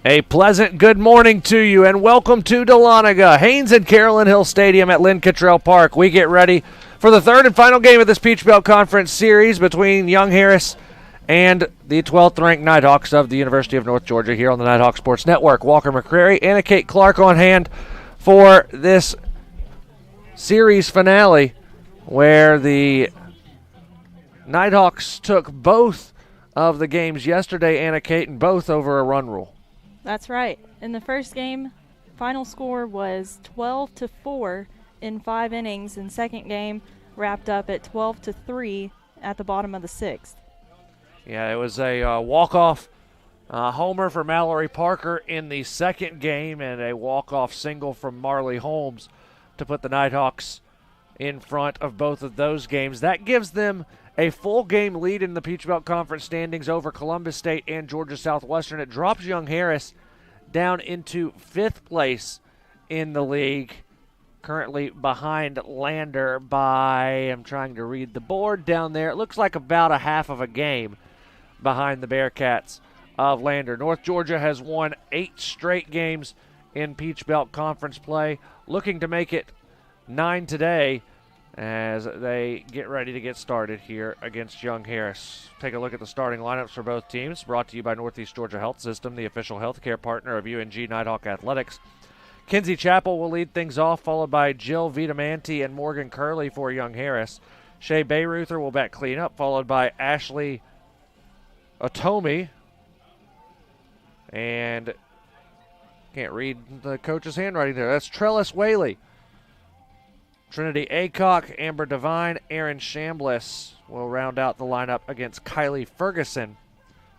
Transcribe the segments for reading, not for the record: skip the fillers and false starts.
A pleasant good morning to you and welcome to Dahlonega, Haynes and Carolyn Hill Stadium at Lynn Cottrell Park. We get ready for the third and final game of this Peach Belt Conference series between Young Harris and the 12th ranked Nighthawks of the University of North Georgia here on the Nighthawk Sports Network. Walker McCrary and Kate Clark on hand for this series finale where the Nighthawks took both of the games yesterday, Anna Kate, and both over a run rule. That's right. In the first game, final score was 12-4 in 5 innings, and second game wrapped up at 12-3 at the bottom of the 6th. Yeah, it was a walk-off homer for Mallory Parker in the second game and a walk-off single from Marley Holmes to put the Nighthawks in front of both of those games. That gives them a full game lead in the Peach Belt Conference standings over Columbus State and Georgia Southwestern. It drops Young Harris down into 5th place in the league, currently behind Lander by, I'm trying to read the board down there, it looks like about a half of a game behind the Bearcats of Lander. North Georgia has won 8 straight games in Peach Belt Conference play, looking to make it 9 today as they get ready to get started here against Young Harris. Take a look at the starting lineups for both teams, brought to you by Northeast Georgia Health System, the official healthcare partner of UNG Nighthawk Athletics. Kinsey Chappell will lead things off, followed by Jill Vitamante and Morgan Curley for Young Harris. Shea Bayruther will bat cleanup, followed by Ashley Otomi. And can't read the coach's handwriting there. That's Trellis Whaley. Trinity Aycock, Amber Devine, Aaron Chambliss will round out the lineup against Kylie Ferguson,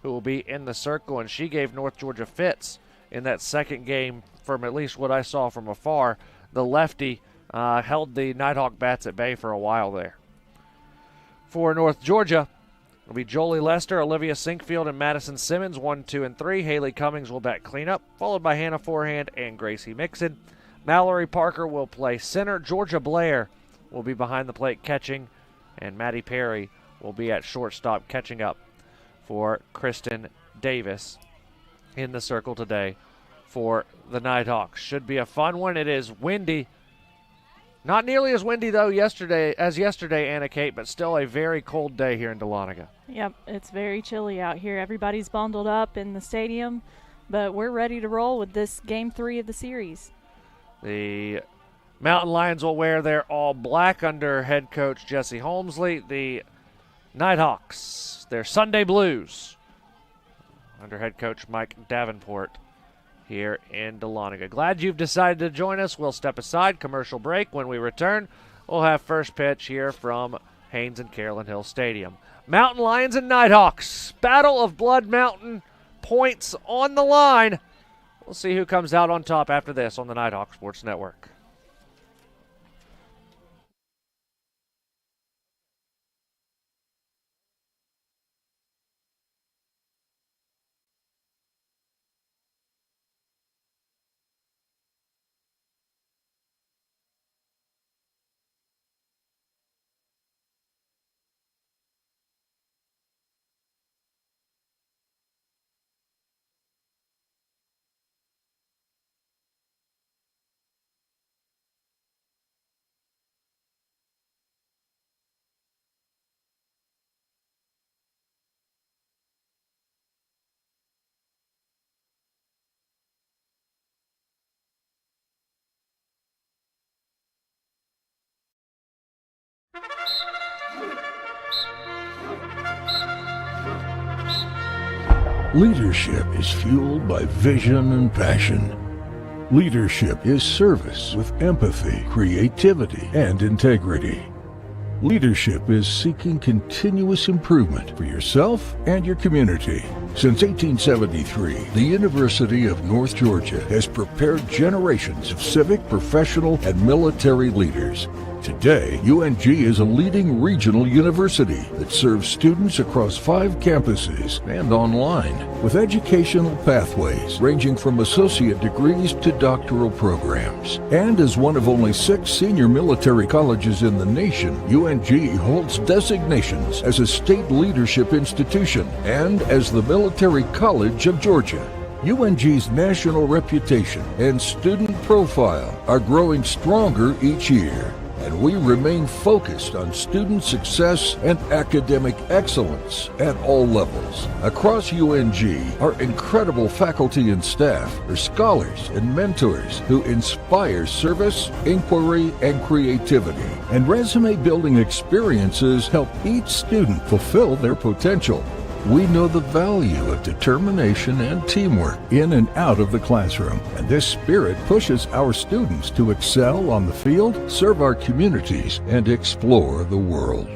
who will be in the circle, and she gave North Georgia fits in that second game from at least what I saw from afar. The lefty held the Nighthawk bats at bay for a while there. For North Georgia, it'll be Jolie Lester, Olivia Sinkfield, and Madison Simmons, 1, 2, and 3. Haley Cummings will bat cleanup, followed by Hannah Forehand and Gracie Mixon. Mallory Parker will play center. Georgia Blair will be behind the plate catching, and Maddie Perry will be at shortstop catching up for Kristen Davis in the circle today for the Nighthawks. Should be a fun one. It is windy. Not nearly as windy, though, as yesterday, Anna Kate, but still a very cold day here in Dahlonega. Yep, it's very chilly out here. Everybody's bundled up in the stadium, but we're ready to roll with this Game 3 of the series. The Mountain Lions will wear their all black under head coach Jesse Holmesley. The Nighthawks, their Sunday Blues under head coach Mike Davenport here in Dahlonega. Glad you've decided to join us. We'll step aside, commercial break. When we return, we'll have first pitch here from Haynes and Carolyn Hill Stadium. Mountain Lions and Nighthawks, Battle of Blood Mountain, points on the line. We'll see who comes out on top after this on the Nighthawk Sports Network. Leadership is fueled by vision and passion. Leadership is service with empathy, creativity, and integrity. Leadership is seeking continuous improvement for yourself and your community. Since 1873, the University of North Georgia has prepared generations of civic, professional, and military leaders. Today, UNG is a leading regional university that serves students across 5 campuses and online, with educational pathways ranging from associate degrees to doctoral programs. And as one of only 6 senior military colleges in the nation, UNG holds designations as a state leadership institution and as the Military College of Georgia. UNG's national reputation and student profile are growing stronger each year, and we remain focused on student success and academic excellence at all levels. Across UNG, our incredible faculty and staff are scholars and mentors who inspire service, inquiry, and creativity. And resume-building experiences help each student fulfill their potential. We know the value of determination and teamwork in and out of the classroom, and this spirit pushes our students to excel on the field, serve our communities, and explore the world.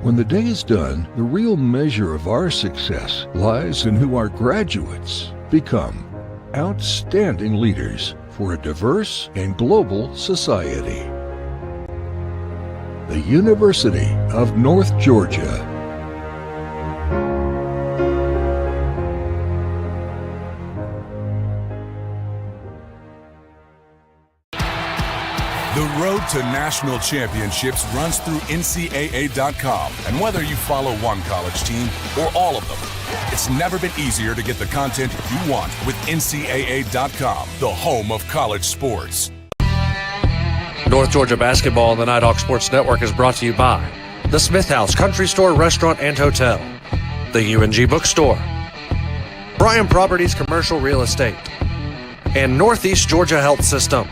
When the day is done, the real measure of our success lies in who our graduates become. Outstanding leaders for a diverse and global society. The University of North Georgia. The road to national championships runs through NCAA.com. And whether you follow one college team or all of them, it's never been easier to get the content you want with NCAA.com, the home of college sports. North Georgia basketball on the Nighthawk Sports Network is brought to you by the Smith House Country Store, Restaurant, and Hotel, the UNG Bookstore, Bryan Properties Commercial Real Estate, and Northeast Georgia Health System.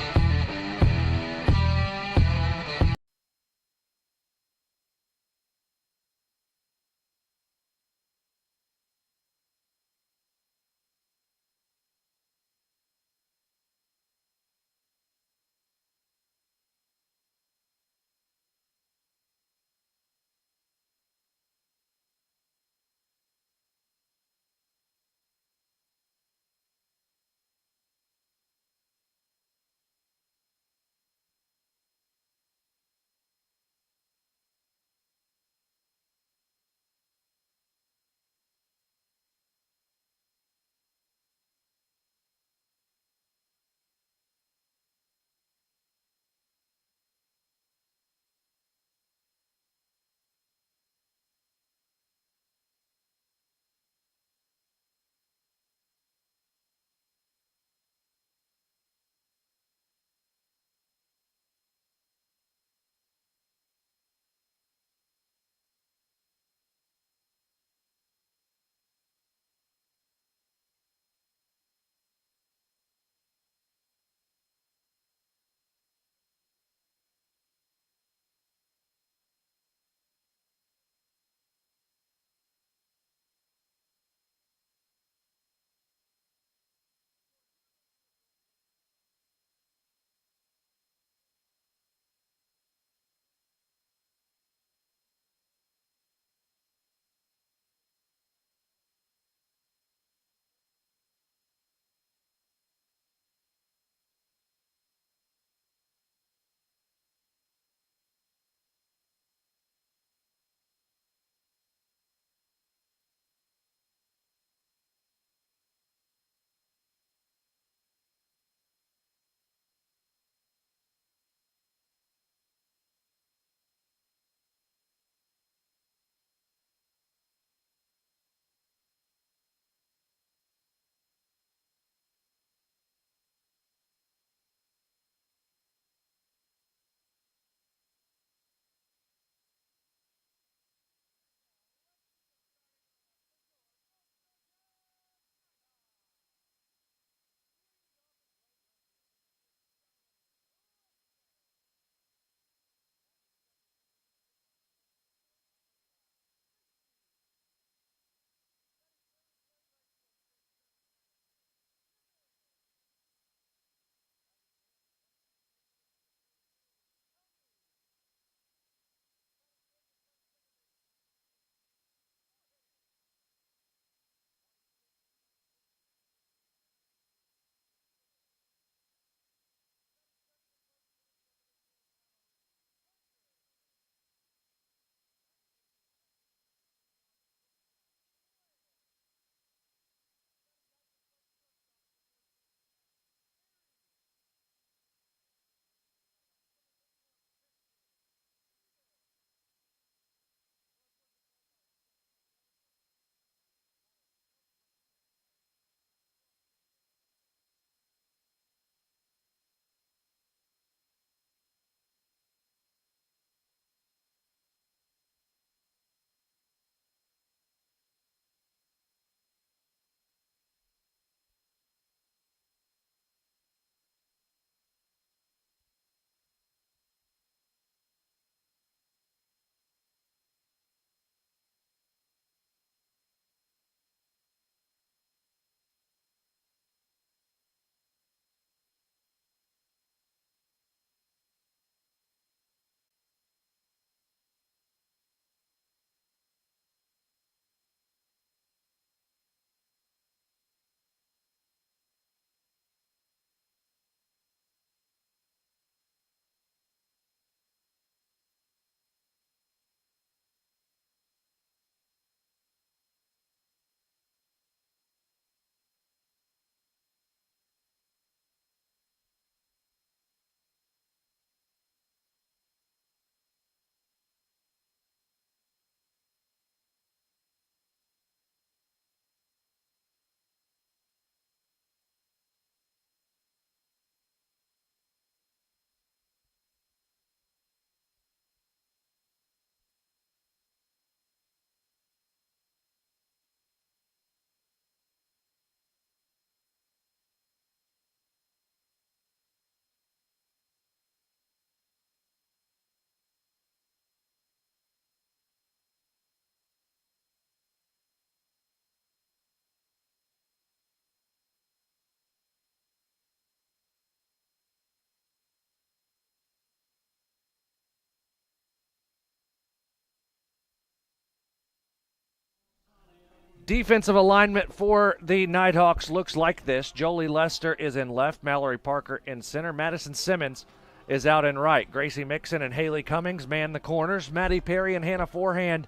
Defensive alignment for the Nighthawks looks like this. Jolie Lester is in left, Mallory Parker in center, Madison Simmons is out in right. Gracie Mixon and Haley Cummings man the corners. Maddie Perry and Hannah Forehand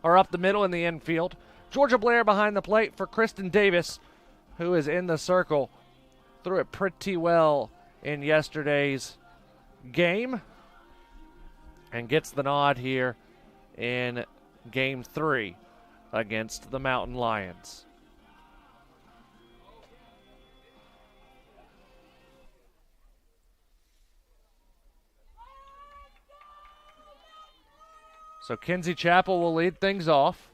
are up the middle in the infield. Georgia Blair behind the plate for Kristen Davis, who is in the circle. Threw it pretty well in yesterday's game and gets the nod here in Game 3 against the Mountain Lions. So Kinsey Chappell will lead things off.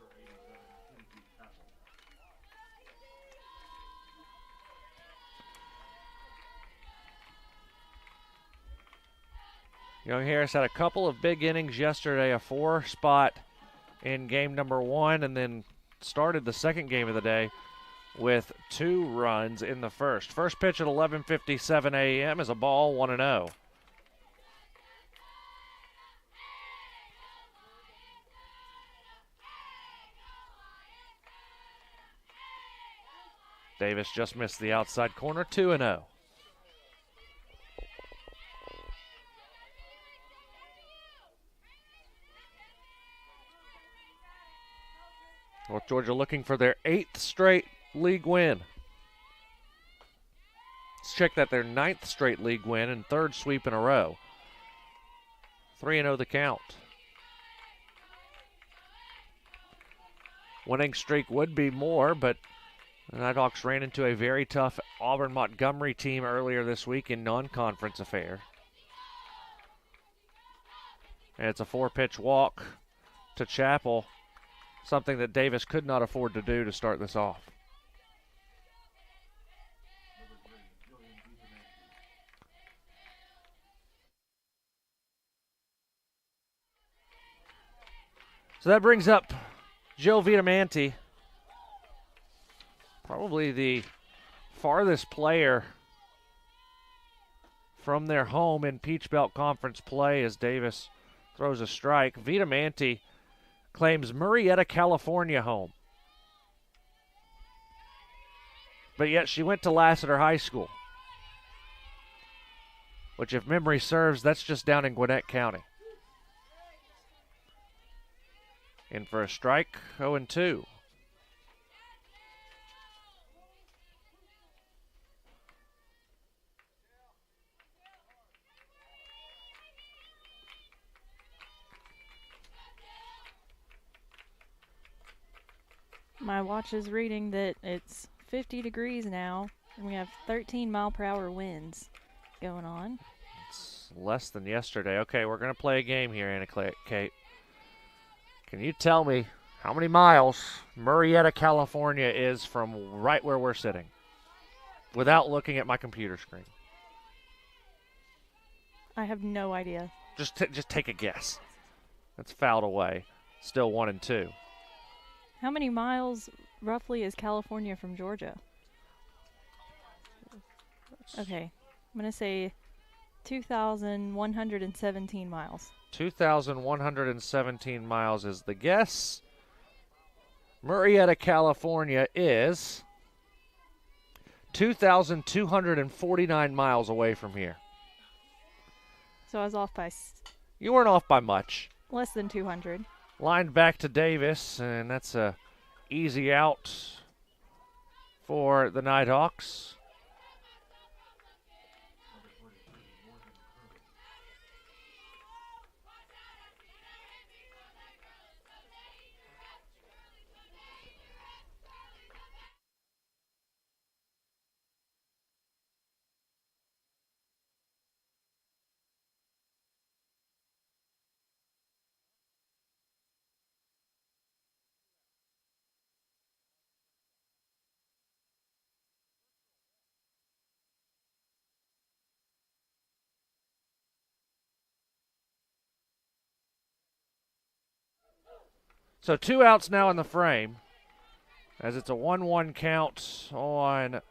Young Harris had a couple of big innings yesterday, a 4-spot in game number 1, and then started the second game of the day with 2 runs in the first. First pitch at 11:57 a.m. is a ball, 1-0. Davis just missed the outside corner, 2-0. North Georgia looking for their 8th straight league win. Let's check that, their 9th straight league win and 3rd sweep in a row. 3-0 the count. Winning streak would be more, but the Nighthawks ran into a very tough Auburn Montgomery team earlier this week in non-conference affair. And it's a 4-pitch walk to Chappell, something that Davis could not afford to do to start this off. So that brings up Jill Vitamante, probably the farthest player from their home in Peach Belt Conference play as Davis throws a strike. Vitamante claims Murrieta, California home. But yet she went to Lassiter High School, which, if memory serves, that's just down in Gwinnett County. In for a strike, 0-2. My watch is reading that it's 50 degrees now, and we have 13-mile-per-hour winds going on. It's less than yesterday. Okay, we're going to play a game here, Anna Kate. Can you tell me how many miles Murrieta, California is from right where we're sitting without looking at my computer screen? I have no idea. Just take a guess. That's fouled away. Still 1-2. How many miles roughly is California from Georgia? Okay, I'm going to say 2,117 miles. 2,117 miles is the guess. Murrieta, California is 2,249 miles away from here. So I was off by You weren't off by much. less than 200. Lined back to Davis, and that's a easy out for the Nighthawks. So 2 outs now in the frame, as it's a 1-1 count on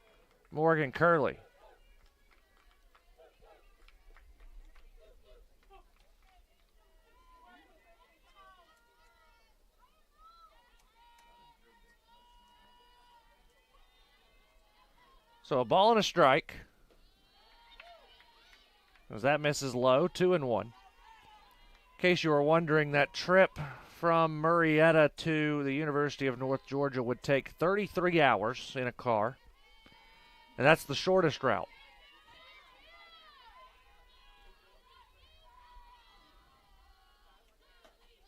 Morgan Curley. So a ball and a strike. As that misses low, 2-1. In case you were wondering, that trip from Murrieta to the University of North Georgia would take 33 hours in a car. And that's the shortest route.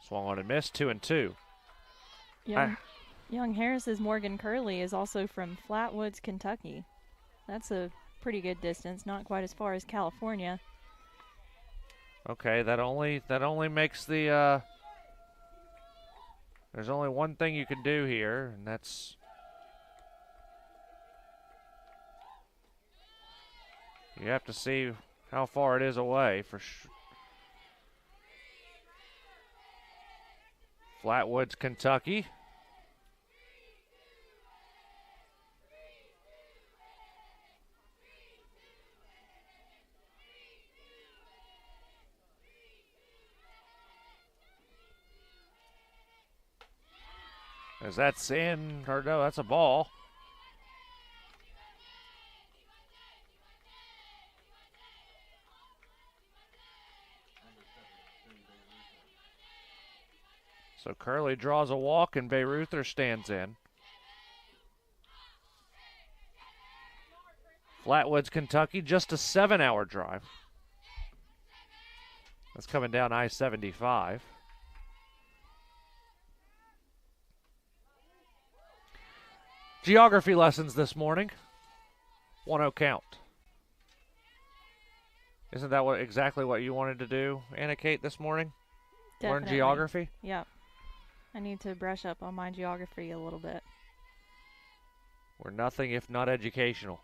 Swung on and missed, 2-2. Young Harris's Morgan Curley is also from Flatwoods, Kentucky. That's a pretty good distance, not quite as far as California. Okay, that only makes the there's only one thing you can do here, and that's you have to see how far it is away for sure. Flatwoods, Kentucky. As that's in, or no, that's a ball. So Curley draws a walk and Bayreuther stands in. Flatwoods, Kentucky, just a 7-hour drive. That's coming down I-75. Geography lessons this morning. 1-0 count. Isn't that exactly what you wanted to do, Anna Kate, this morning? Definitely. Learn geography? Yep. I need to brush up on my geography a little bit. We're nothing if not educational.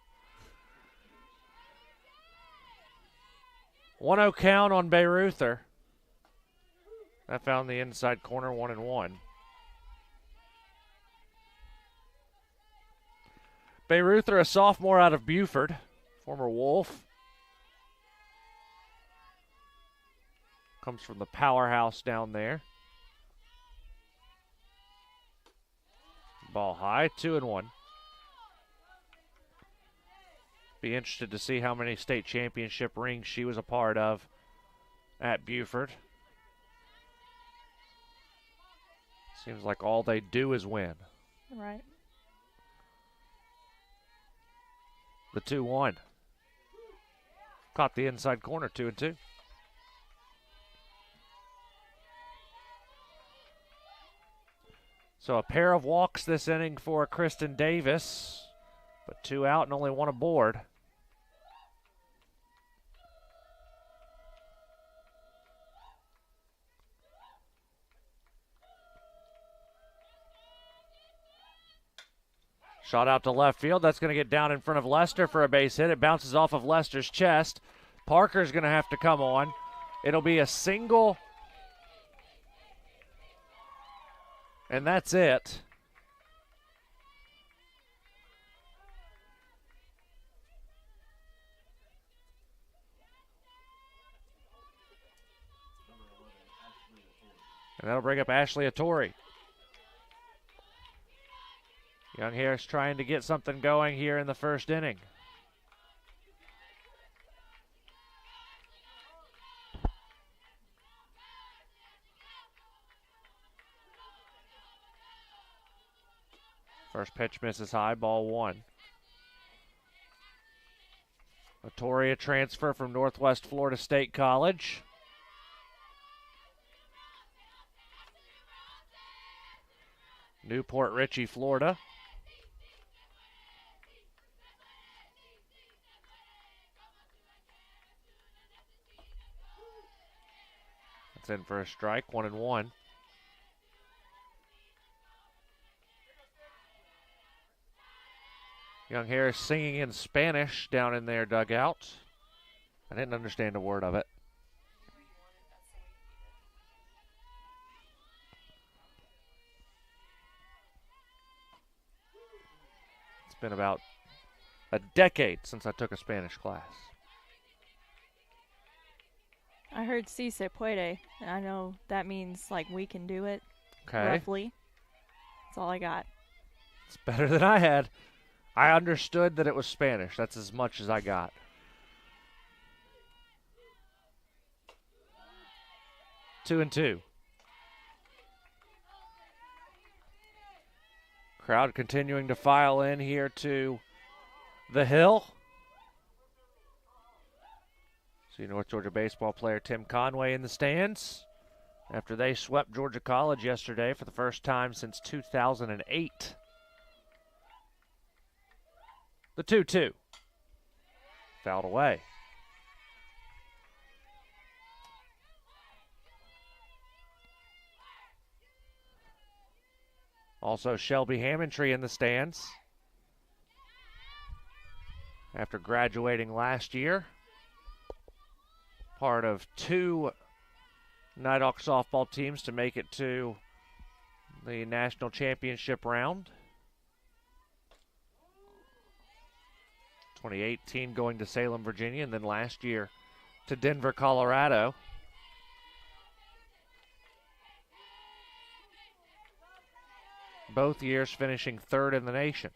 1-0 count on Bayreuther. That found the inside corner, 1-1. Bayreuther, a sophomore out of Buford, former Wolf. Comes from the powerhouse down there. Ball high, 2-1. Be interested to see how many state championship rings she was a part of at Buford. Seems like all they do is win. Right. The 2-1. Caught the inside corner, 2-2. So a pair of walks this inning for Kristen Davis, but 2 out and only 1 aboard. Shot out to left field. That's going to get down in front of Lester for a base hit. It bounces off of Lester's chest. Parker's going to have to come on. It'll be a single. And that's it. And that'll bring up Ashley Attore. Young Harris trying to get something going here in the first inning. First pitch misses high, ball 1. Attore, a transfer from Northwest Florida State College. Newport Richey, Florida. That's in for a strike, 1-1. Young Harris singing in Spanish down in their dugout. I didn't understand a word of it. It's been about a decade since I took a Spanish class. I heard si se puede, and I know that means like we can do it. Okay. Roughly. That's all I got. It's better than I had. I understood that it was Spanish. That's as much as I got. Two and two. Crowd continuing to file in here to the Hill. See North Georgia baseball player Tim Conway in the stands after they swept Georgia College yesterday for the first time since 2008. The 2-2. Fouled away. Also Shelby Hammondtree in the stands after graduating last year. Part of two Nighthawk softball teams to make it to the national championship round. 2018 going to Salem, Virginia, and then last year to Denver, Colorado. Both years finishing third in the nation.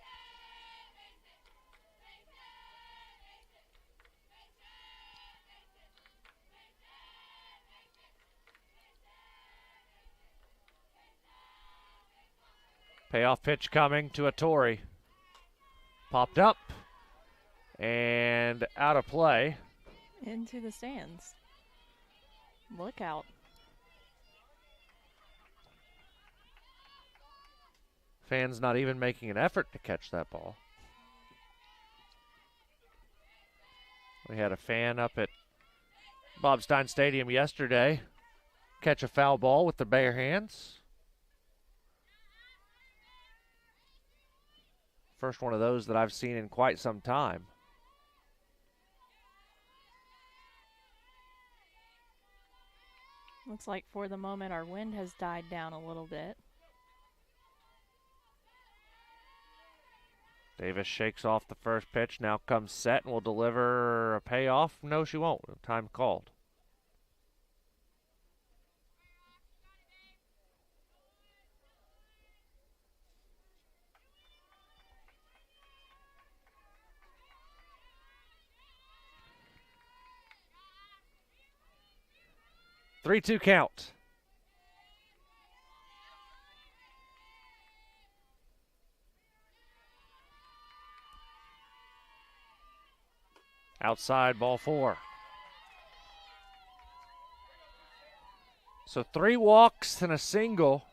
Payoff pitch coming to Atori. Popped up and out of play. Into the stands. Look out. Fans not even making an effort to catch that ball. We had a fan up at Bob Stein Stadium yesterday catch a foul ball with the bare hands. First one of those that I've seen in quite some time. Looks like for the moment our wind has died down a little bit. Davis shakes off the first pitch, now comes set and will deliver a payoff. No, she won't. Time called. Three-two count. Outside, ball four. So 3 walks and a single.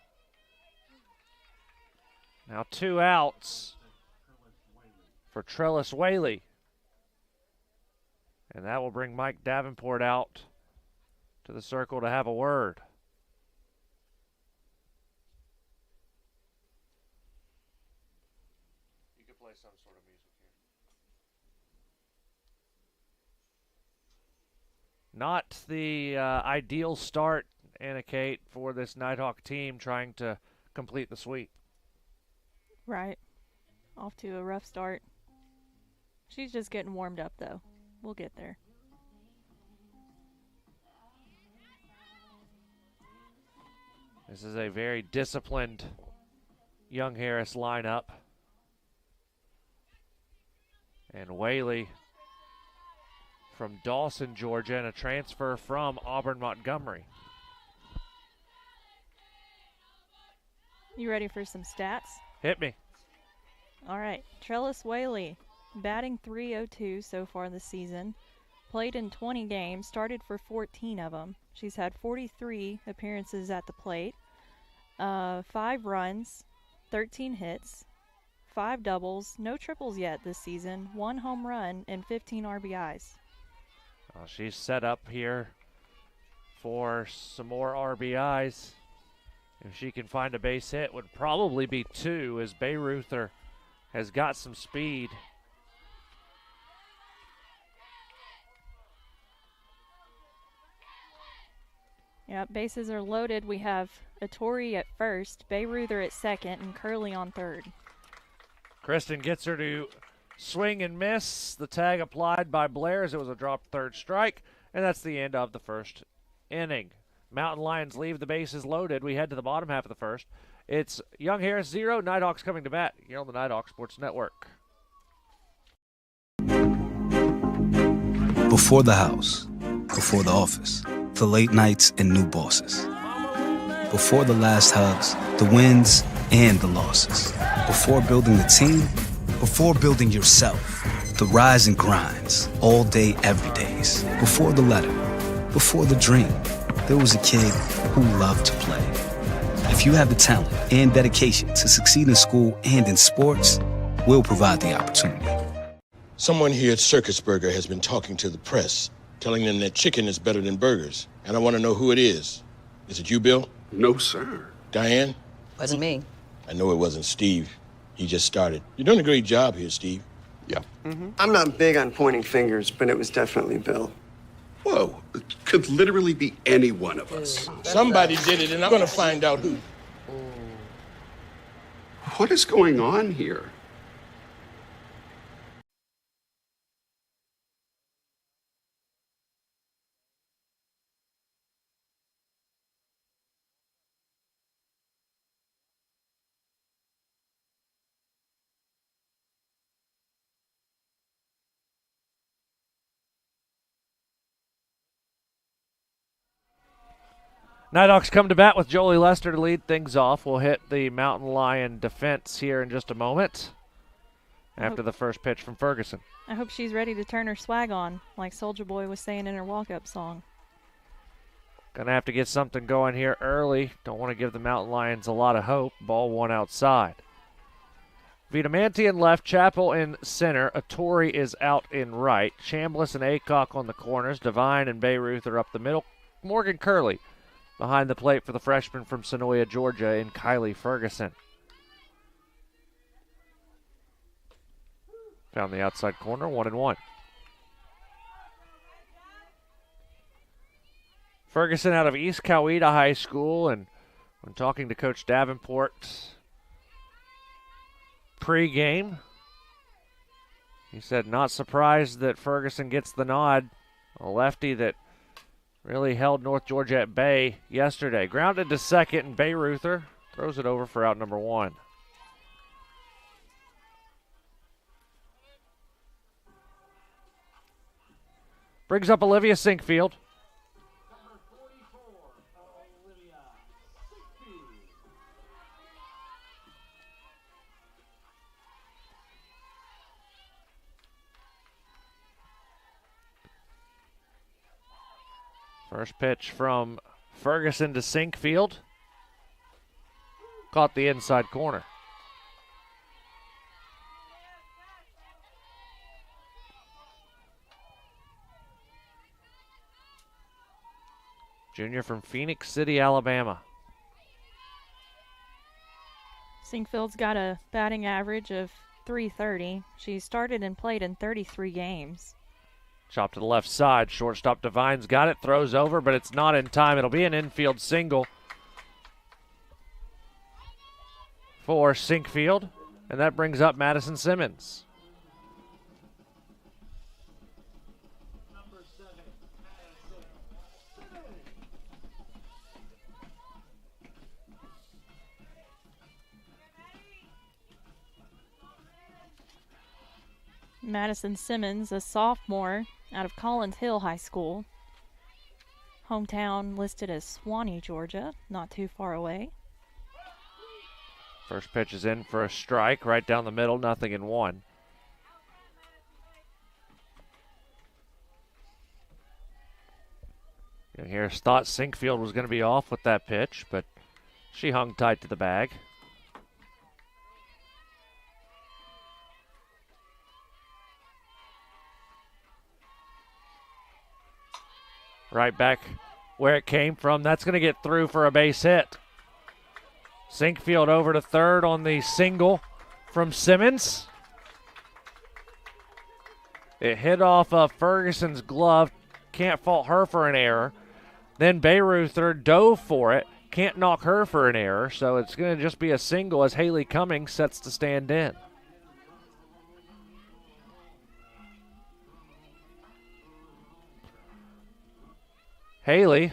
Now 2 outs for Trellis Whaley. And that will bring Mike Davenport out to the circle to have a word. You could play some sort of music here. Not the ideal start, Anna Kate, for this Nighthawk team trying to complete the sweep. Right. Off to a rough start. She's just getting warmed up, though. We'll get there. This is a very disciplined Young Harris lineup. And Whaley from Dawson, Georgia, and a transfer from Auburn Montgomery. You ready for some stats? Hit me. All right. Trellis Whaley, batting .302 so far this season. Played in 20 games, started for 14 of them. She's had 43 appearances at the plate, 5 runs, 13 hits, 5 doubles, no triples yet this season, 1 home run, and 15 RBIs. She's set up here for some more RBIs. If she can find a base hit, would probably be 2, as Bayreuther has got some speed. Yeah, bases are loaded. We have Atori at first, Bayreuther at second, and Curley on third. Kristen gets her to swing and miss. The tag applied by Blair as it was a dropped third strike, and that's the end of the first inning. Mountain Lions leave the bases loaded. We head to the bottom half of the first. It's Young Harris 0, Nighthawks coming to bat here on the Nighthawk Sports Network. Before the house, before the office, the late nights and new bosses. Before the last hugs, the wins and the losses. Before building the team, before building yourself. The rise and grinds, all day, every days. Before the letter, before the dream, there was a kid who loved to play. If you have the talent and dedication to succeed in school and in sports, we'll provide the opportunity. Someone here at Circus Burger has been talking to the press, telling them that chicken is better than burgers. And I want to know who it is. Is it you, Bill? No, sir. Diane? Wasn't me. I know it wasn't Steve. He just started. You're doing a great job here, Steve. Yeah. I'm not big on pointing fingers, but it was definitely Bill. Whoa, it could literally be any one of us. Somebody did it, and I'm going to find out who. What is going on here? Nighthawks come to bat with Jolie Lester to lead things off. We'll hit the Mountain Lion defense here in just a moment after the first pitch from Ferguson. I hope she's ready to turn her swag on, like Soulja Boy was saying in her walk-up song. Gonna have to get something going here early. Don't want to give the Mountain Lions a lot of hope. Ball one outside. Vitamante in left, Chappell in center. Atori is out in right. Chambliss and Aycock on the corners. Devine and Bayruth are up the middle. Morgan Curley behind the plate for the freshman from Sonoya, Georgia, in Kylie Ferguson. Found the outside corner, 1-1. Ferguson out of East Coweta High School, and when talking to Coach Davenport pre-game, he said not surprised that Ferguson gets the nod. A lefty that really held North Georgia at bay yesterday. Grounded to second, and Bayruther throws it over for out number one. Brings up Olivia Sinkfield. First pitch from Ferguson to Sinkfield. Caught the inside corner. Junior from Phoenix City, Alabama. Sinkfield's got a batting average of .330. She started and played in 33 games. Chop to the left side. Shortstop Devine's got it. Throws over, but it's not in time. It'll be an infield single for Sinkfield, and that brings up Madison Simmons. Madison Simmons, a sophomore out of Collins Hill High School. Hometown listed as Sweeney, Georgia, not too far away. First pitch is in for a strike, right down the middle, 0-1. And here's thought Sinkfield was going to be off with that pitch, but she hung tight to the bag. Right back where it came from. That's going to get through for a base hit. Sinkfield over to third on the single from Simmons. It hit off of Ferguson's glove. Can't fault her for an error. Then Bayruther dove for it. Can't knock her for an error. So it's going to just be a single as Haley Cummings sets to stand in. Haley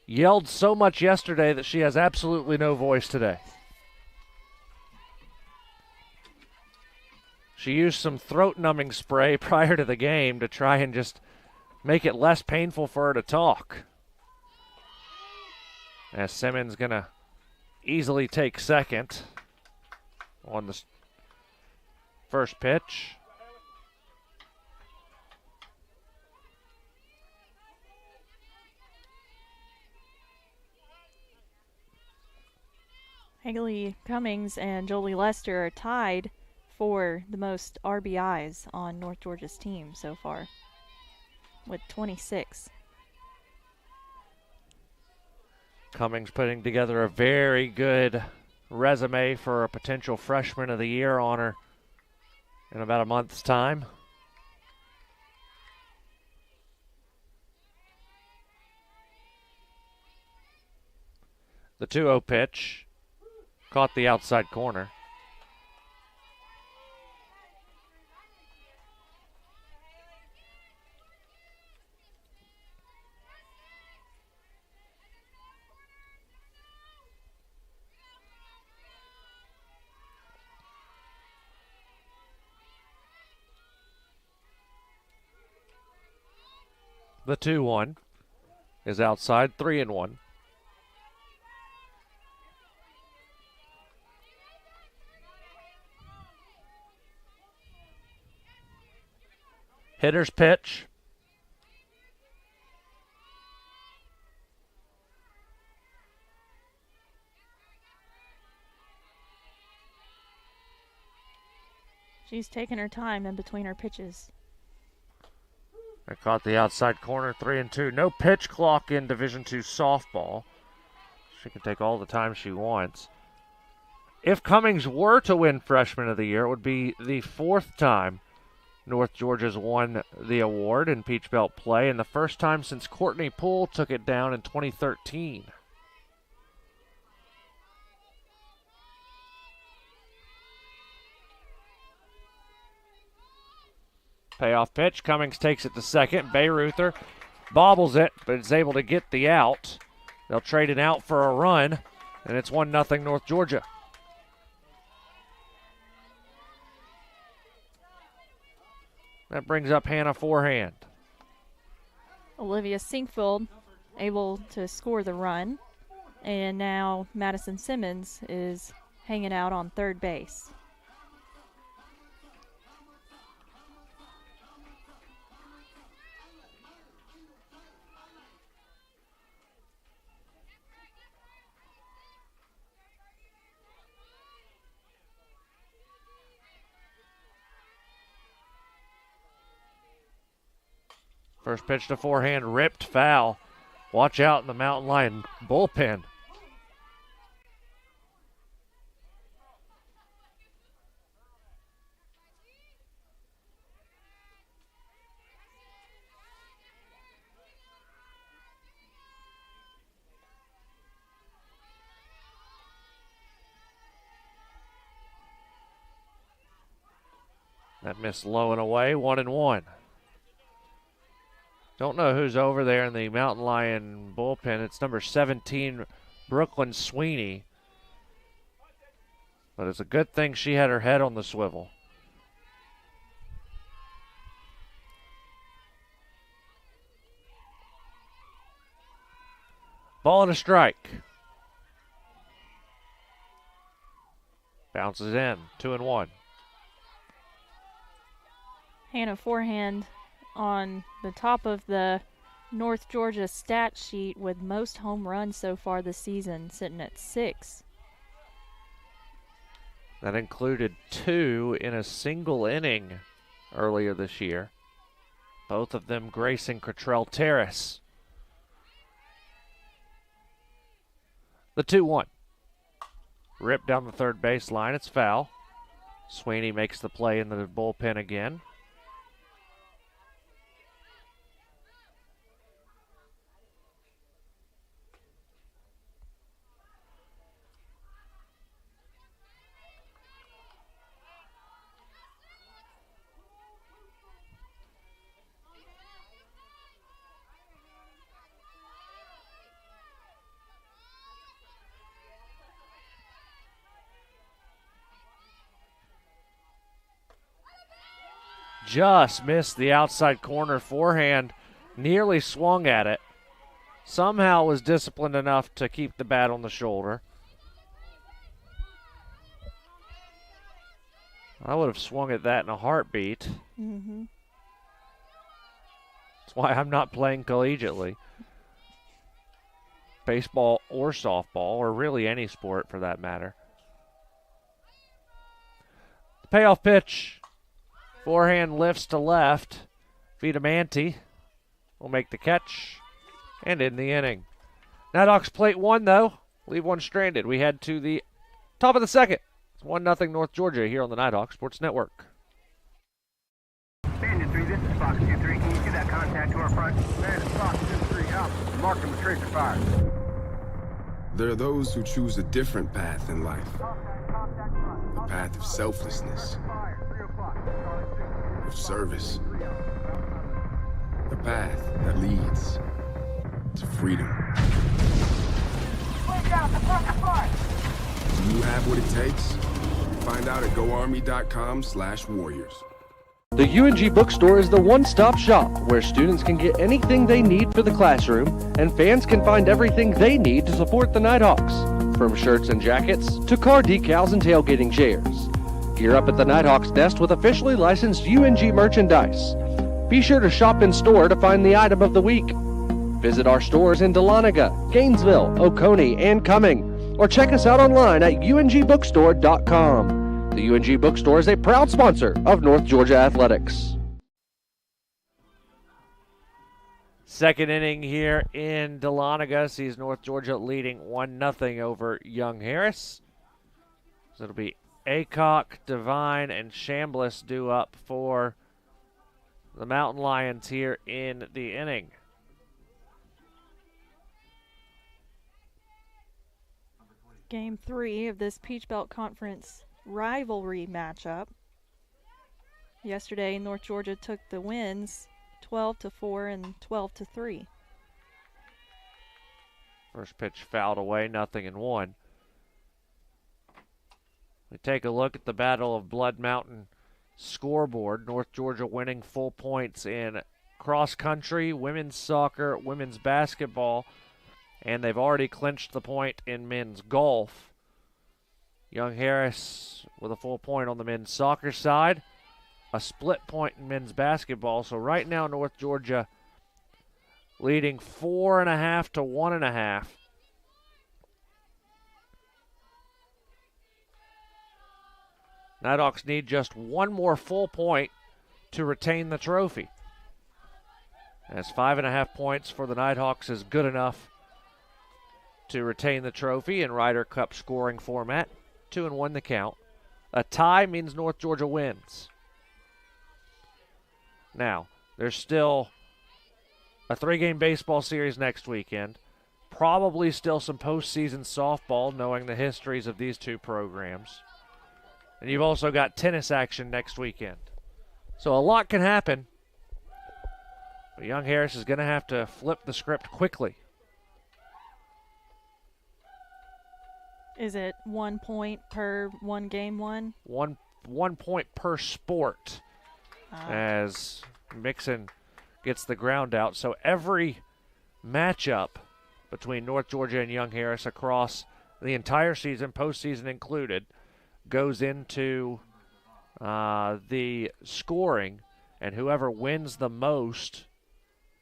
yelled so much yesterday that she has absolutely no voice today. She used some throat numbing spray prior to the game to try and just make it less painful for her to talk. As Simmons going to easily take second on the first pitch. Haley Cummings and Jolie Lester are tied for the most RBIs on North Georgia's team so far, with 26. Cummings putting together a very good resume for a potential Freshman of the Year honor in about a month's time. The 2-0 pitch caught the outside corner. The 2-1 is outside, 3-1. Hitter's pitch. She's taking her time in between her pitches. I caught the outside corner, 3-2. No pitch clock in Division II softball. She can take all the time she wants. If Cummings were to win Freshman of the Year, it would be the 4th time North Georgia's won the award in Peach Belt play, and the first time since Courtney Poole took it down in 2013. Payoff pitch. Cummings takes it to second. Bayreuther bobbles it, but is able to get the out. They'll trade it out for a run, and it's 1-0 North Georgia. That brings up Hannah Forehand. Olivia Sinkfield able to score the run, and now Madison Simmons is hanging out on third base. First pitch to forehand, ripped foul. Watch out in the Mountain Lion bullpen. That missed low and away, 1-1. Don't know who's over there in the Mountain Lion bullpen. It's number 17, Brooklyn Sweeney. But it's a good thing she had her head on the swivel. Ball and a strike. Bounces in, 2-1. Hannah Forehand on the top of the North Georgia stat sheet with most home runs so far this season, sitting at 6. That included 2 in a single inning earlier this year. Both of them gracing Cottrell Terrace. The 2-1. Ripped down the third baseline. It's foul. Sweeney makes the play in the bullpen again. just missed the outside corner. Forehand nearly swung at it. Somehow was disciplined enough to keep the bat on the shoulder. I would have swung at that in a heartbeat. Mm-hmm. That's why I'm not playing collegiately. Baseball or softball, or really any sport for that matter. The payoff pitch. Forehand lifts to left. Vitamante will make the catch and end the inning. Nighthawks plate one, though. Leave one stranded. We head to the top of the second. It's 1-0 North Georgia here on the Nighthawk Sports Network. Bandit 3, this is Fox 2-3. Can you see that contact to our front? Bandit Fox 2-3, out. Mark him with tracer fire. There are those who choose a different path in life. A path of selflessness, of service. A path that leads to freedom. Do you have what it takes? Find out at goarmy.com/warriors. The UNG Bookstore is the one-stop shop where students can get anything they need for the classroom and fans can find everything they need to support the Nighthawks, from shirts and jackets to car decals and tailgating chairs. Gear up at the Nighthawks desk with officially licensed UNG merchandise. Be sure to shop in store to find the item of the week. Visit our stores in Dahlonega, Gainesville, Oconee, and Cumming, or check us out online at ungbookstore.com. The UNG Bookstore is a proud sponsor of North Georgia Athletics. Second inning here in Dahlonega sees North Georgia leading 1-0 over Young Harris. So it'll be Aycock, Devine, and Chambliss due up for the Mountain Lions here in the inning. Game 3 of this Peach Belt Conference rivalry matchup. Yesterday, North Georgia took the wins 12-4 and 12-3. First pitch fouled away, 0-1. We take a look at the Battle of Blood Mountain scoreboard. North Georgia winning full points in cross country, women's soccer, women's basketball, and they've already clinched the point in men's golf. Young Harris with a full point on the men's soccer side, a split point in men's basketball. So right now North Georgia leading 4.5 to 1.5. Nighthawks need just one more full point to retain the trophy, as 5.5 points for the Nighthawks is good enough to retain the trophy in Ryder Cup scoring format. 2-1 the count. A tie means North Georgia wins. Now, there's still a 3-game baseball series next weekend. Probably still some postseason softball, knowing the histories of these two programs. And you've also got tennis action next weekend. So a lot can happen. But Young Harris is going to have to flip the script quickly. Is it 1 point per one game won? One point per sport as Mixon gets the ground out. So every matchup between North Georgia and Young Harris across the entire season, postseason included, goes into the scoring, and whoever wins the most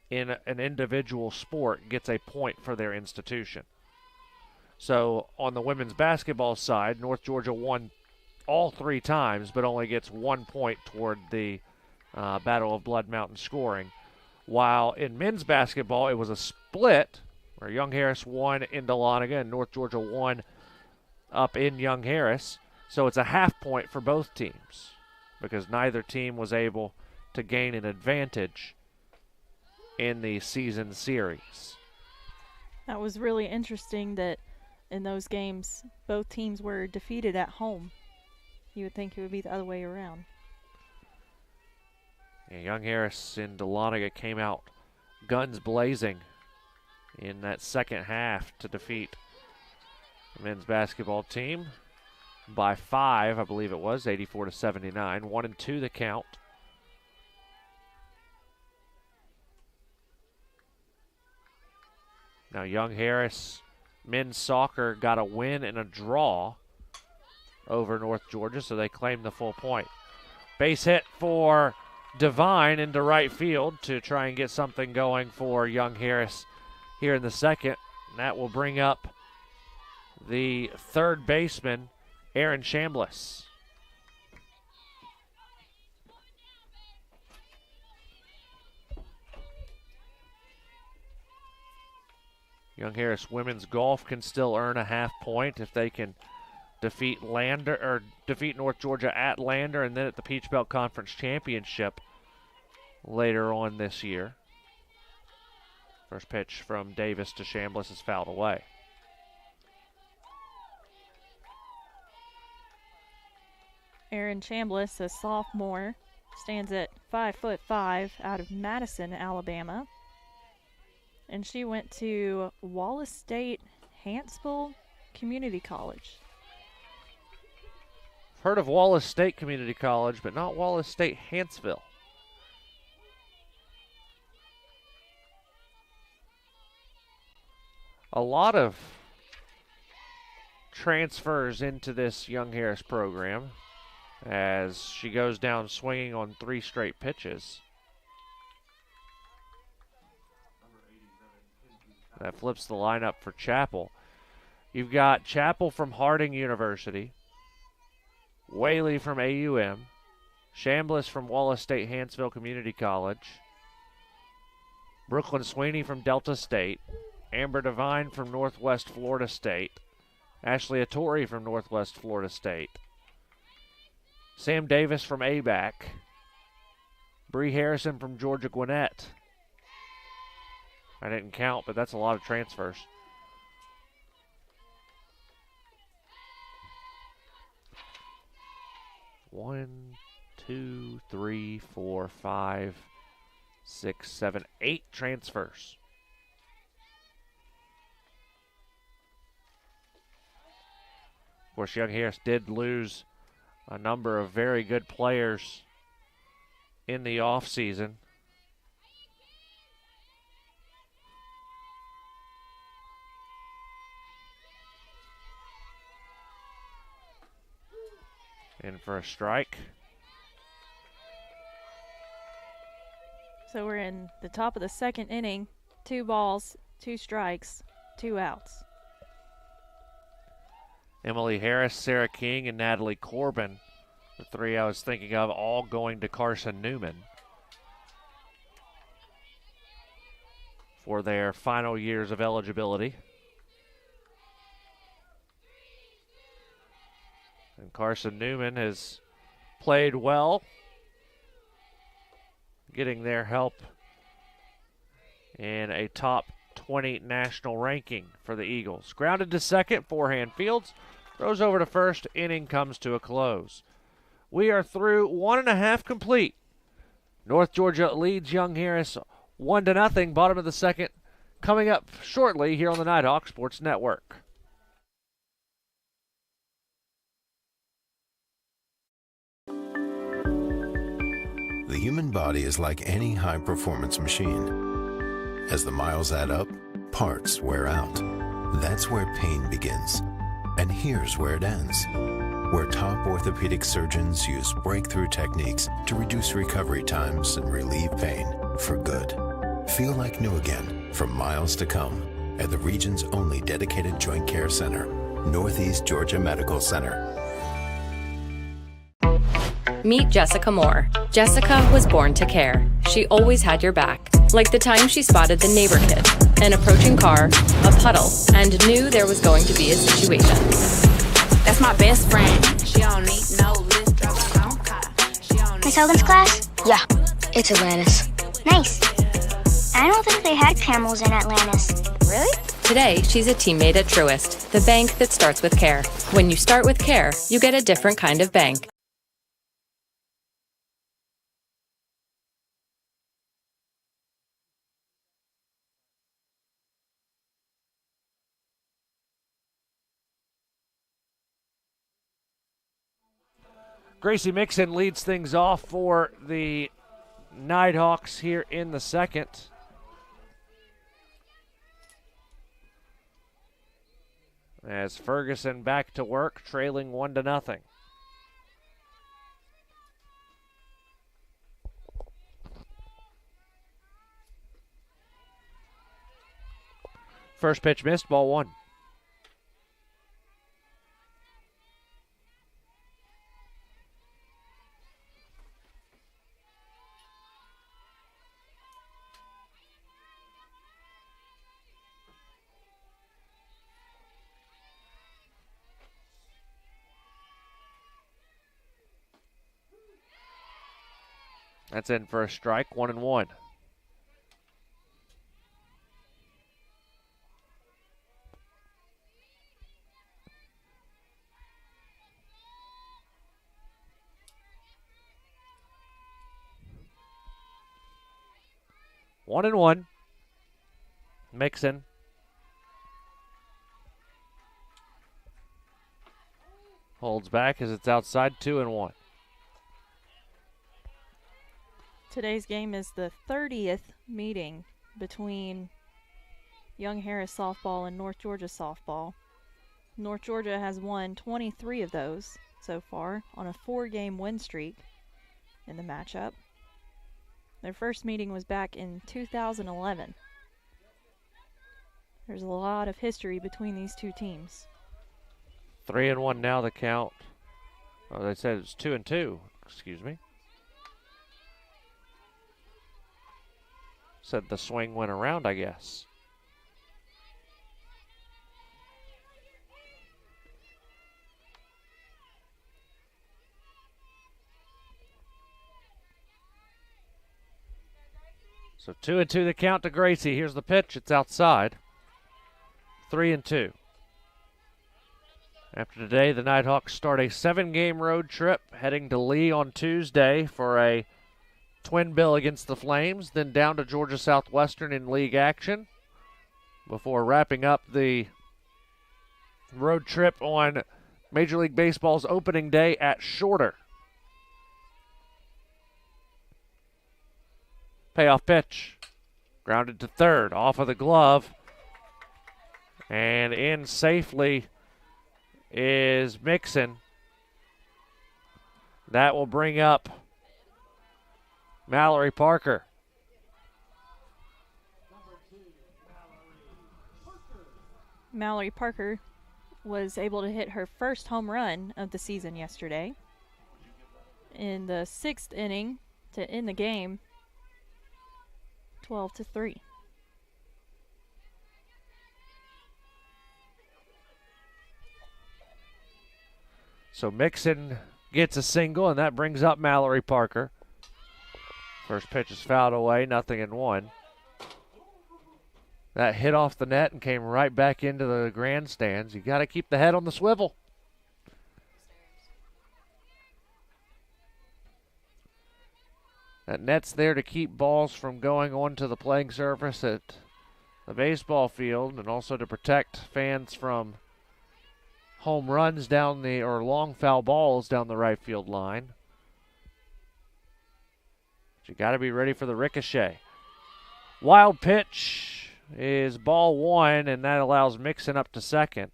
in an individual sport gets a point for their institution. So on the women's basketball side, North Georgia won all 3 times, but only gets 1 point toward the Battle of Blood Mountain scoring. While in men's basketball, it was a split where Young Harris won in Dahlonega and North Georgia won up in Young Harris. So it's a half point for both teams because neither team was able to gain an advantage in the season series. That was really interesting that in those games, both teams were defeated at home. You would think it would be the other way around. Yeah, Young Harris in Dahlonega came out guns blazing in that second half to defeat the men's basketball team by 5, I believe it was, 84-79. 1-2 the count. Now Young Harris men's soccer got a win and a draw over North Georgia, so they claim the full point. Base hit for Devine into right field to try and get something going for Young Harris here in the second. And that will bring up the third baseman, Aaron Chambliss. Young Harris women's golf can still earn a half point if they can defeat North Georgia at Lander and then at the Peach Belt Conference Championship later on this year. First pitch from Davis to Chambliss is fouled away. Aaron Chambliss, a sophomore, stands at 5'5" out of Madison, Alabama. And she went to Wallace State Huntsville Community College. Heard of Wallace State Community College, but not Wallace State Huntsville. A lot of transfers into this Young Harris program as she goes down swinging on 3 straight pitches. That flips the lineup for Chapel. You've got Chapel from Harding University, Whaley from AUM, Chambliss from Wallace State Huntsville Community College, Brooklyn Sweeney from Delta State, Amber Devine from Northwest Florida State, Ashley Attore from Northwest Florida State, Sam Davis from ABAC, Bree Harrison from Georgia Gwinnett. I didn't count, but that's a lot of transfers. One, two, three, four, 5, 6, 7, 8 transfers. Of course, Young Harris did lose a number of very good players in the offseason. In for a strike. So we're in the top of the second inning. 2 balls, 2 strikes, 2 outs. Emily Harris, Sarah King, and Natalie Corbin, the 3 I was thinking of, all going to Carson Newman for their final years of eligibility. And Carson Newman has played well, getting their help in a top 20 national ranking for the Eagles. Grounded to second, forehand Fields. Throws over to first, inning comes to a close. We are through 1.5 complete. North Georgia leads Young Harris 1-0, bottom of the second, coming up shortly here on the Nighthawk Sports Network. The human body is like any high-performance machine. As the miles add up, parts wear out. That's where pain begins. And here's where it ends. Where top orthopedic surgeons use breakthrough techniques to reduce recovery times and relieve pain for good. Feel like new again for miles to come at the region's only dedicated joint care center, Northeast Georgia Medical Center. Meet Jessica Moore. Jessica was born to care. She always had your back. Like the time she spotted the neighbor kid, an approaching car, a puddle, and knew there was going to be a situation. That's my best friend. She don't need no lift, drive her own car. Miss Hogan's class? Yeah, it's Atlantis. Nice. I don't think they had camels in Atlantis. Really? Today, she's a teammate at Truist, the bank that starts with care. When you start with care, you get a different kind of bank. Gracie Mixon leads things off for the Nighthawks here in the second. as Ferguson back to work, trailing 1-0. First pitch missed, ball 1. That's in for a strike, 1-1. One and one. Mixon. Holds back as it's outside, 2-1. Today's game is the 30th meeting between Young Harris softball and North Georgia softball. North Georgia has won 23 of those so far on a 4-game win streak in the matchup. Their first meeting was back in 2011. There's a lot of history between these two teams. 3-1 now the count. Oh, they said it's 2-2. Excuse me. Said the swing went around, I guess. So 2-2 the count to Gracie. Here's the pitch. It's outside. 3-2. After today, the Nighthawks start a 7-game road trip heading to Lee on Tuesday for a twin bill against the Flames, then down to Georgia Southwestern in league action before wrapping up the road trip on Major League Baseball's opening day at Shorter. Payoff pitch. Grounded to third, off of the glove. And in safely is Mixon. That will bring up Mallory Parker. Mallory Parker was able to hit her first home run of the season yesterday in the 6th inning to end the game 12-3. So Mixon gets a single, and that brings up Mallory Parker. First pitch is fouled away, 0-1. That hit off the net and came right back into the grandstands. You got to keep the head on the swivel. That net's there to keep balls from going onto the playing surface at the baseball field, and also to protect fans from home runs down the, or long foul balls down the right field line. But you got to be ready for the ricochet. Wild pitch is ball 1, and that allows Mixon up to second.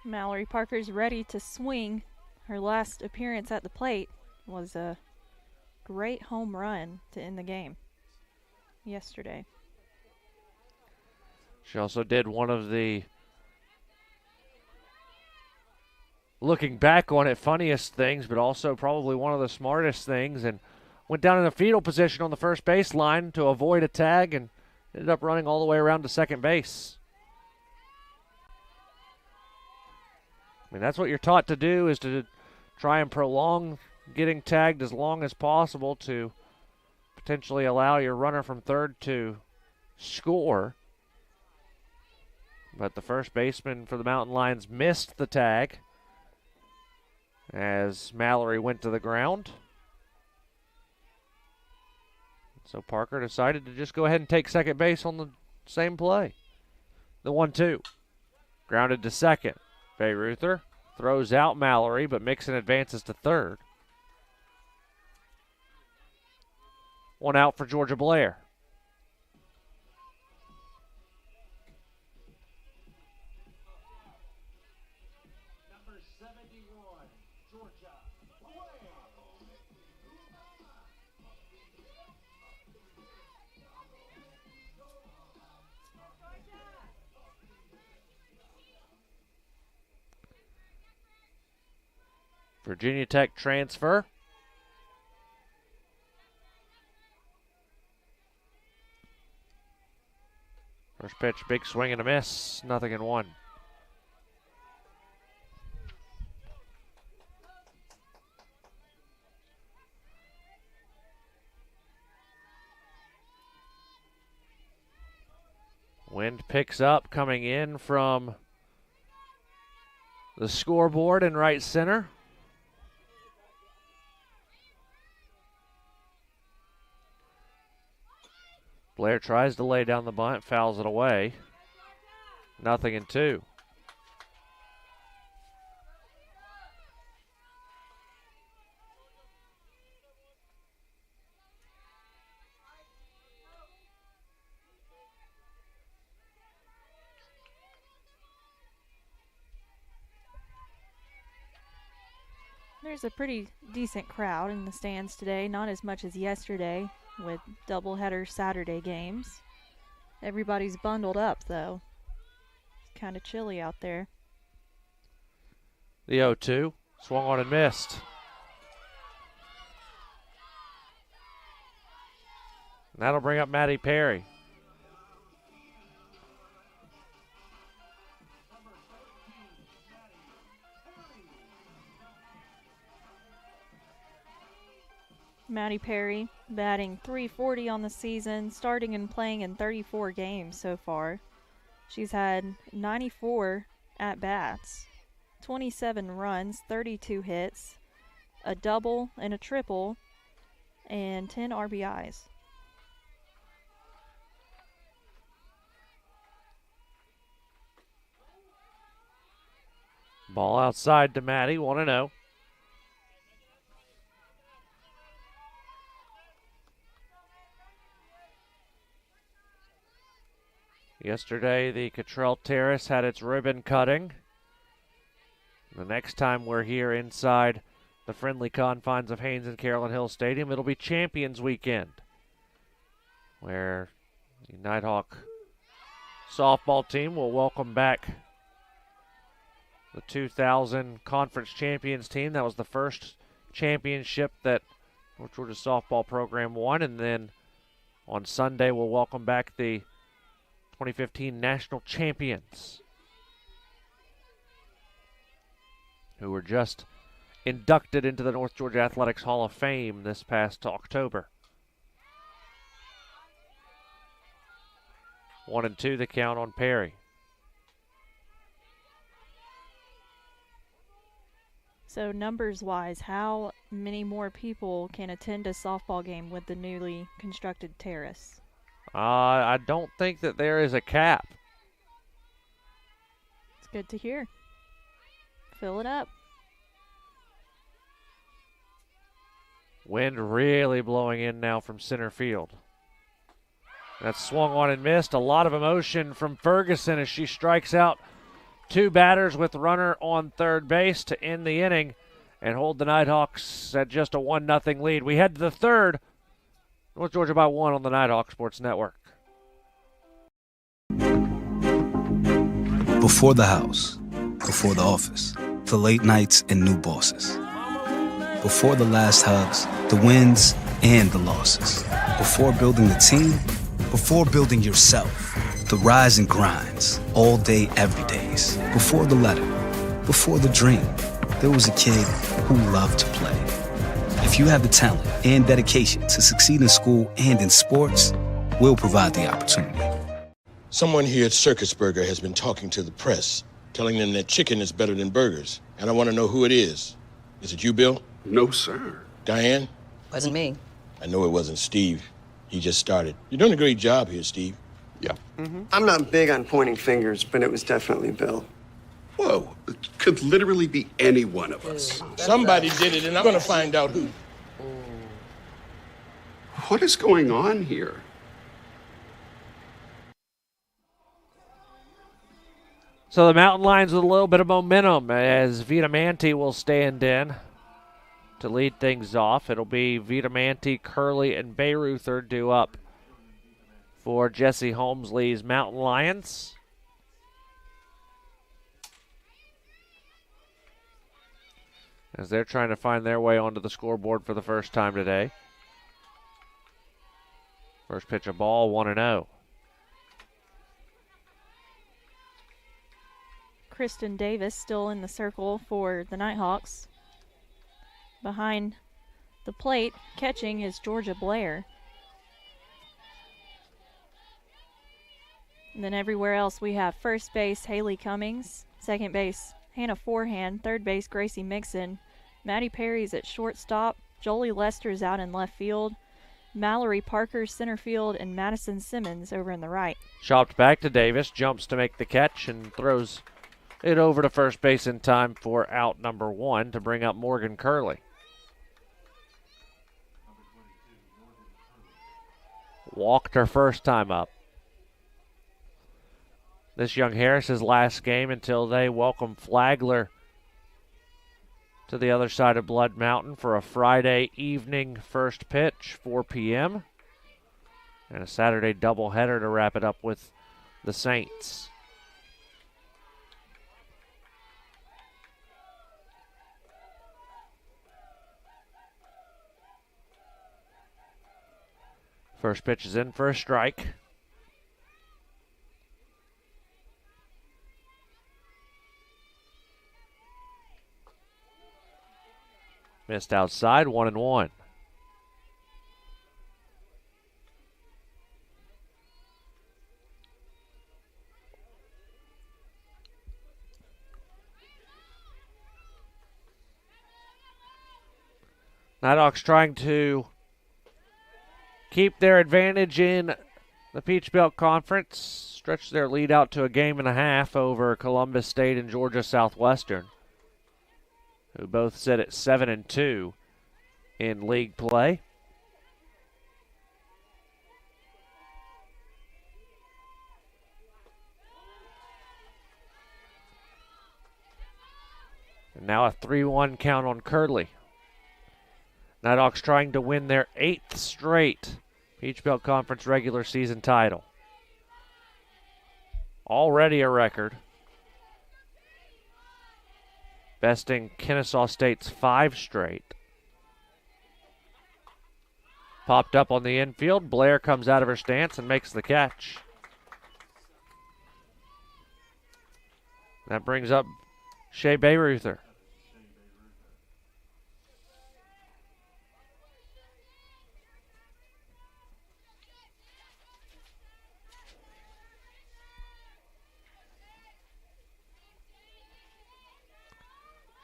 Mallory Parker's ready to swing. Her last appearance at the plate was a great home run to end the game yesterday. She also did one of the, looking back on it, funniest things, but also probably one of the smartest things, and went down in a fetal position on the first base line to avoid a tag and ended up running all the way around to second base. I mean, that's what you're taught to do, is to try and prolong getting tagged as long as possible to potentially allow your runner from third to score. But the first baseman for the Mountain Lions missed the tag as Mallory went to the ground. So Parker decided to just go ahead and take second base on the same play. The 1-2. Grounded to second. Bayreuther throws out Mallory, but Mixon advances to third. One out for Georgia Blair. Virginia Tech transfer. First pitch, big swing and a miss. 0-1. Wind picks up coming in from the scoreboard in right center. Blair tries to lay down the bunt, fouls it away. 0-2. There's a pretty decent crowd in the stands today, not as much as yesterday with doubleheader Saturday games. Everybody's bundled up, though. It's kind of chilly out there. The 0-2, swung on and missed. And that'll bring up Maddie Perry. Maddie Perry batting .340 on the season, starting and playing in 34 games so far. She's had 94 at-bats, 27 runs, 32 hits, a double and a triple, and 10 RBIs. Ball outside to Maddie, 1-0. Yesterday, the Cottrell Terrace had its ribbon cutting. The next time we're here inside the friendly confines of Haynes and Carolyn Hill Stadium, it'll be Champions Weekend, where the Nighthawk softball team will welcome back the 2000 Conference Champions team. That was the first championship that North Georgia softball program won, and then on Sunday we'll welcome back the 2015 national champions, who were just inducted into the North Georgia Athletics Hall of Fame this past October. 1-2 the count on Perry. So numbers-wise, how many more people can attend a softball game with the newly constructed terrace? I don't think that there is a cap. It's good to hear. Fill it up. Wind really blowing in now from center field. That's swung on and missed. A lot of emotion from Ferguson as she strikes out two batters with runner on third base to end the inning and hold the Nighthawks at just a 1-0 lead. We head to the third. North Georgia by 1 on the Nighthawk Sports Network. Before the house, before the office, the late nights and new bosses. Before the last hugs, the wins and the losses. Before building the team, before building yourself. The rise and grinds, all day, every days. Before the letter, before the dream, there was a kid who loved to play. If you have the talent and dedication to succeed in school and in sports, we'll provide the opportunity. Someone here at Circus Burger has been talking to the press, telling them that chicken is better than burgers. And I want to know who it is. Is it you, Bill? No, sir. Diane? Wasn't me. I know it wasn't Steve. He just started. You're doing a great job here, Steve. Yeah. I'm not big on pointing fingers, but it was definitely Bill. Whoa, it could literally be any one of us. Somebody did it, and I'm going to find out who. What is going on here? So the Mountain Lions with a little bit of momentum as Vitamante will stand in to lead things off. It'll be Vitamante, Curley, and Bayruther due up for Jesse Holmesley's Mountain Lions. As they're trying to find their way onto the scoreboard for the first time today. First pitch of ball, 1-0. Kristen Davis still in the circle for the Nighthawks. Behind the plate, catching is Georgia Blair. And then everywhere else we have first base, Haley Cummings. Second base, Hannah Forehand. Third base, Gracie Mixon. Maddie Perry's at shortstop. Jolie Lester's out in left field. Mallory Parker, center field, and Madison Simmons over in the right. Chopped back to Davis, jumps to make the catch and throws it over to first base in time for out number 1 to bring up Morgan Curley. Walked her first time up. This young Harris's last game until they welcome Flagler to the other side of Blood Mountain for a Friday evening first pitch, 4 p.m. And a Saturday doubleheader to wrap it up with the Saints. First pitch is in for a strike. Missed outside, 1-1. Nighthawks trying to keep their advantage in the Peach Belt Conference, stretch their lead out to a game and a half over Columbus State and Georgia Southwestern, who both sit at 7-2 in league play. And now a 3-1 count on Curley. Nighthawks trying to win their 8th straight Peach Belt Conference regular season title. Already a record. Besting Kennesaw State's 5 straight. Popped up on the infield. Blair comes out of her stance and makes the catch. That brings up Shea Bayruther.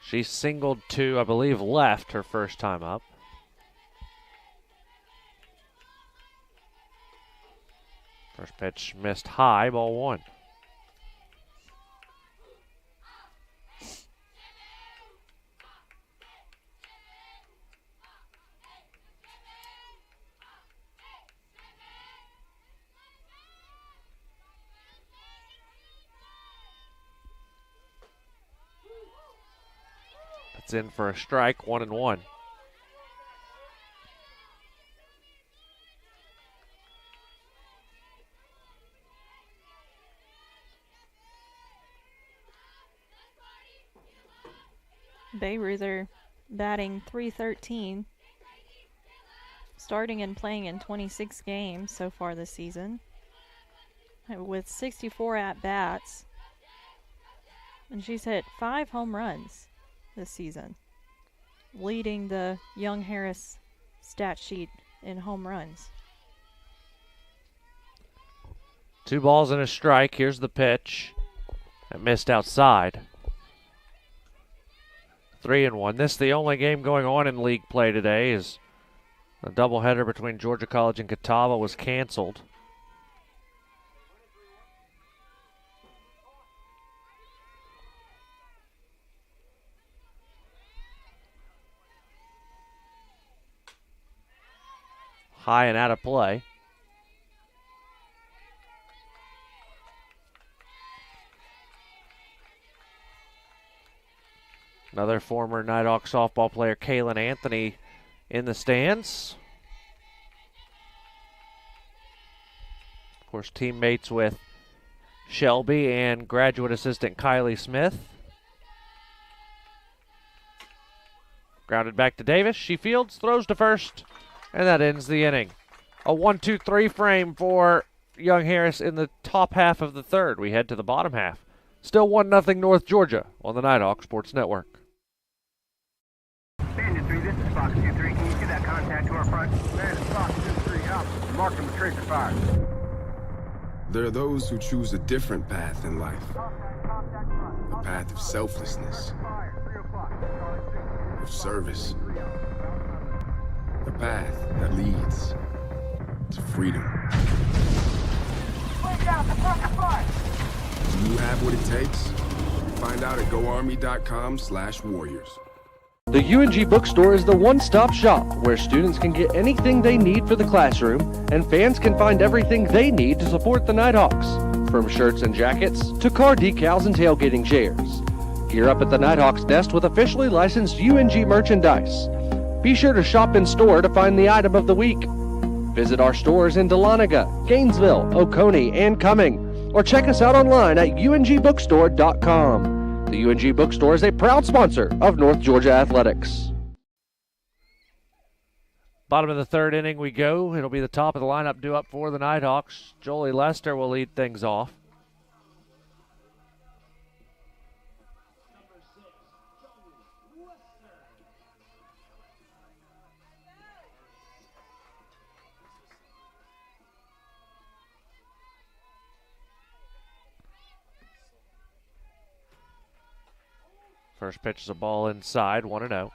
She singled to, I believe, left her first time up. First pitch missed high, ball 1. It's in for a strike, 1-1. Bayruther batting .313, starting and playing in 26 games so far this season, with 64 at-bats, and she's hit 5 home runs this season, leading the Young Harris stat sheet in home runs. 2 balls and a strike. Here's the pitch. It missed outside. 3-1. This is the only game going on in league play today, as a doubleheader between Georgia College and Catawba was canceled. High and out of play. Another former Nighthawk softball player, Kaylin Anthony, in the stands. Of course, teammates with Shelby and graduate assistant Kylie Smith. Grounded back to Davis. She fields, throws to first, and that ends the inning. A 1-2-3 frame for Young Harris in the top half of the third. We head to the bottom half. Still 1-0 North Georgia on the Nighthawk Sports Network. Bandit 3, this is Fox 2-3. Can you see that contact to our front? Bandit Fox 2-3, up. Mark him with tracer fire. There are those who choose a different path in life. A path of selflessness, of service. A path that leads to freedom. Do you have what it takes? Find out at goarmy.com/warriors. The UNG Bookstore is the one-stop shop where students can get anything they need for the classroom and fans can find everything they need to support the Nighthawks, from shirts and jackets to car decals and tailgating chairs. Gear up at the Nighthawks Nest with officially licensed UNG merchandise. Be sure to shop in store to find the item of the week. Visit our stores in Dahlonega, Gainesville, Oconee, and Cumming, or check us out online at ungbookstore.com. The UNG Bookstore is a proud sponsor of North Georgia Athletics. Bottom of the third inning we go. It'll be the top of the lineup due up for the Nighthawks. Jolie Lester will lead things off. First pitch is a ball inside, 1-0.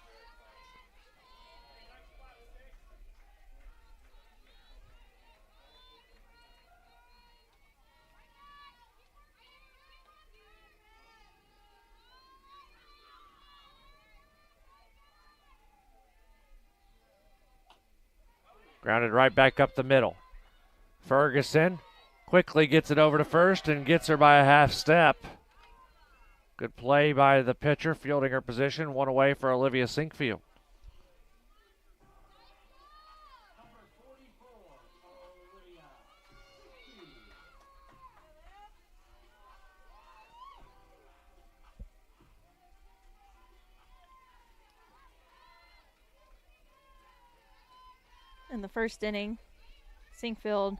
Grounded right back up the middle. Ferguson quickly gets it over to first and gets her by a half step. Good play by the pitcher, fielding her position. One away for Olivia Sinkfield. In the first inning, Sinkfield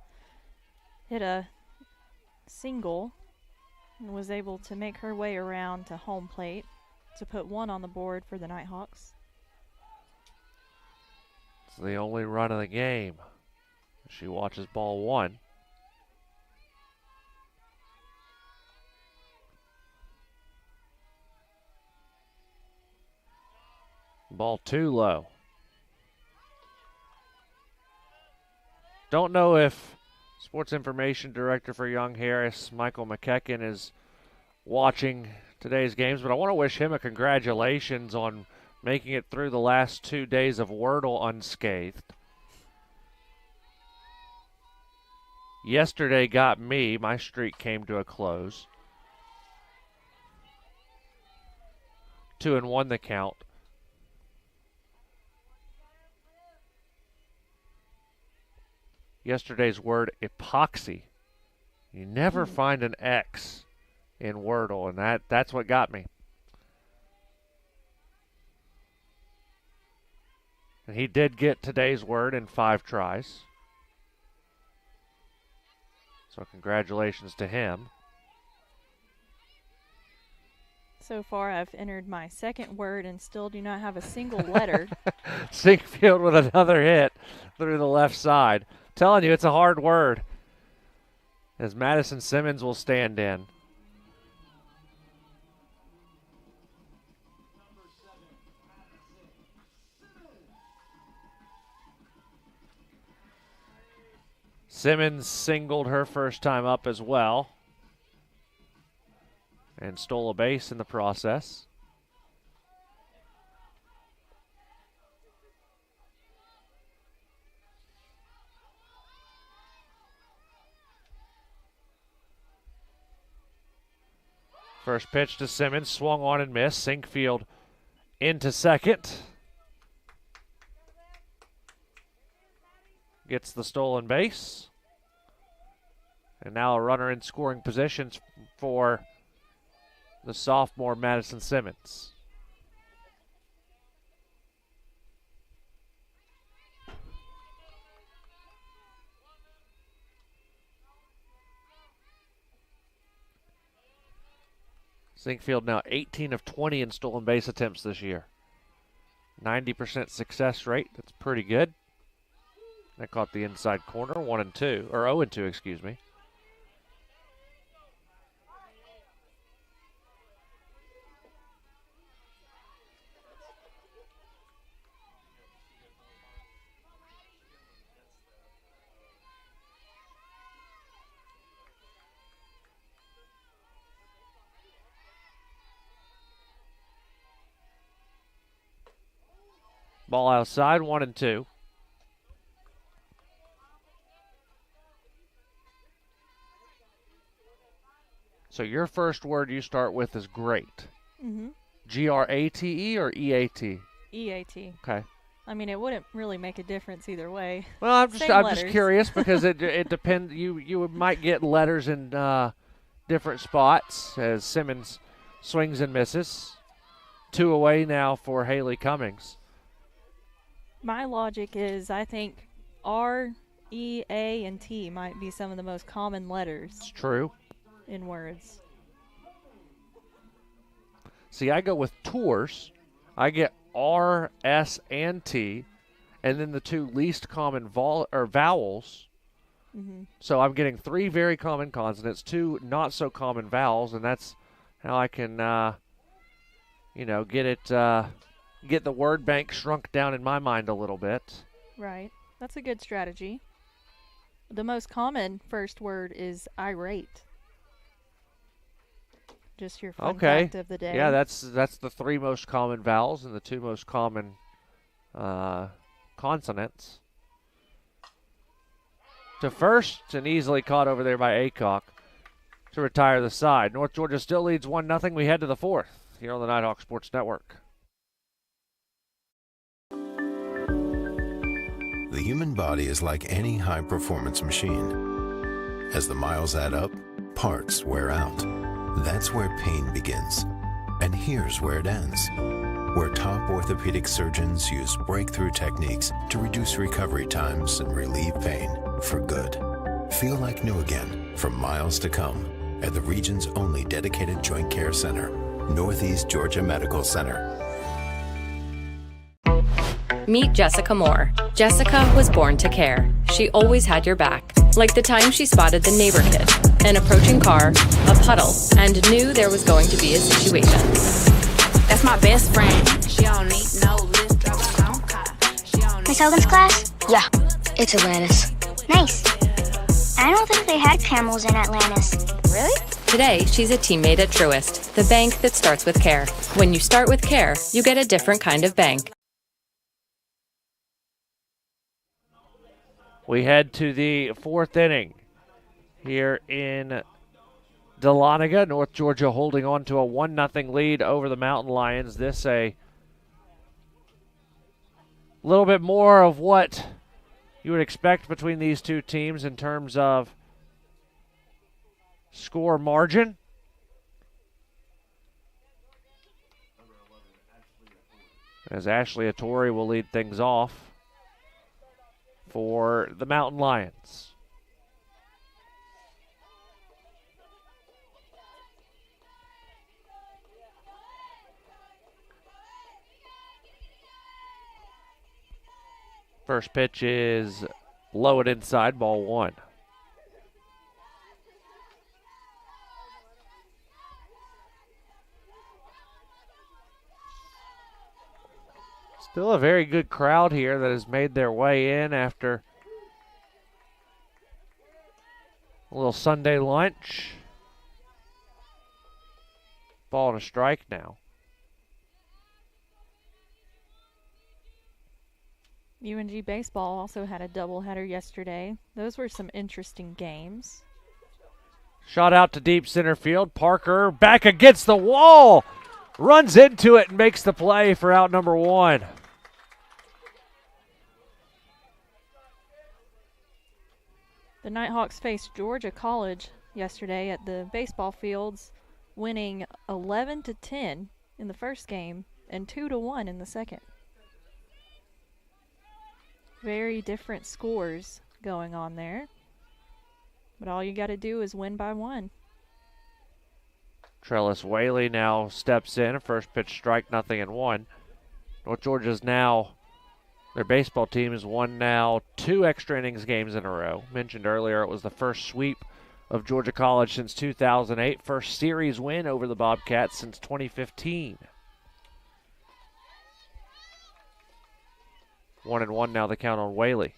hit a single and was able to make her way around to home plate to put one on the board for the Nighthawks. It's the only run of the game. She watches ball one. Ball too low. Don't know if Sports Information Director for Young Harris, Michael McKecken, is watching today's games, but I want to wish him a congratulations on making it through the last 2 days of Wordle unscathed. Yesterday got me. My streak came to a close. 2-1 the count. Yesterday's word, epoxy. You never find an X in Wordle, and that's what got me. And he did get today's word in 5 tries. So congratulations to him. So far, I've entered my second word and still do not have a single letter. Sinkfield with another hit through the left side. Telling you, it's a hard word. As Madison Simmons will stand in. Simmons singled her first time up as well. And stole a base in the process. First pitch to Simmons, swung on and missed. Sinkfield into second. Gets the stolen base. And now a runner in scoring positions for the sophomore Madison Simmons. Zinkfield now 18 of 20 in stolen base attempts this year. 90% success rate. That's pretty good. That caught the inside corner, 1-2, or 0-2, excuse me. Ball outside, 1-2. So your first word you start with is great. Mm-hmm. G-R-A-T-E or E-A-T? E-A-T. Okay. I mean, it wouldn't really make a difference either way. Well, I'm just curious because it depends. You might get letters in different spots as Simmons swings and misses. 2 away now for Haley Cummings. My logic is I think R, E, A, and T might be some of the most common letters. It's true. In words. See, I go with tours. I get R, S, and T, and then the 2 least common vowels. Mm-hmm. So I'm getting 3 very common consonants, 2 not so common vowels, and that's how I can, get the word bank shrunk down in my mind a little bit. Right. That's a good strategy. The most common first word is irate. Just your fun fact of the day. Yeah, that's the 3 most common vowels and the 2 most common consonants. To first and easily caught over there by Aycock to retire the side. North Georgia still leads 1-0. We head to the 4th here on the Nighthawk Sports Network. The human body is like any high-performance machine. As the miles add up, parts wear out. That's where pain begins. And here's where it ends. Where top orthopedic surgeons use breakthrough techniques to reduce recovery times and relieve pain for good. Feel like new again for miles to come at the region's only dedicated joint care center, Northeast Georgia Medical Center. Meet Jessica Moore. Jessica was born to care. She always had your back. Like the time she spotted the neighbor kid, an approaching car, a puddle, and knew there was going to be a situation. That's my best friend. She don't need no list, drive her own car. Miss Hogan's class? Yeah, it's Atlantis. Nice. I don't think they had camels in Atlantis. Really? Today, she's a teammate at Truist, the bank that starts with care. When you start with care, you get a different kind of bank. We head to the 4th inning here in Dahlonega. North Georgia holding on to a 1-0 lead over the Mountain Lions. This a little bit more of what you would expect between these 2 teams in terms of score margin. As Ashley Attori will lead things off for the Mountain Lions. First pitch is low and inside, ball 1. Still a very good crowd here that has made their way in after a little Sunday lunch. Ball and a strike now. UNG baseball also had a doubleheader yesterday. Those were some interesting games. Shot out to deep center field. Parker back against the wall. runs into it and makes the play for out number 1. The Nighthawks faced Georgia College yesterday at the baseball fields, winning 11-10 in the first game and 2-1 in the second. Very different scores going on there, but all you got to do is win by 1. Trellis Whaley now steps in. First pitch strike, 0-1. North Georgia's now, their baseball team has won now 2 extra innings games in a row. Mentioned earlier it was the first sweep of Georgia College since 2008. First series win over the Bobcats since 2015. 1-1 now the count on Whaley.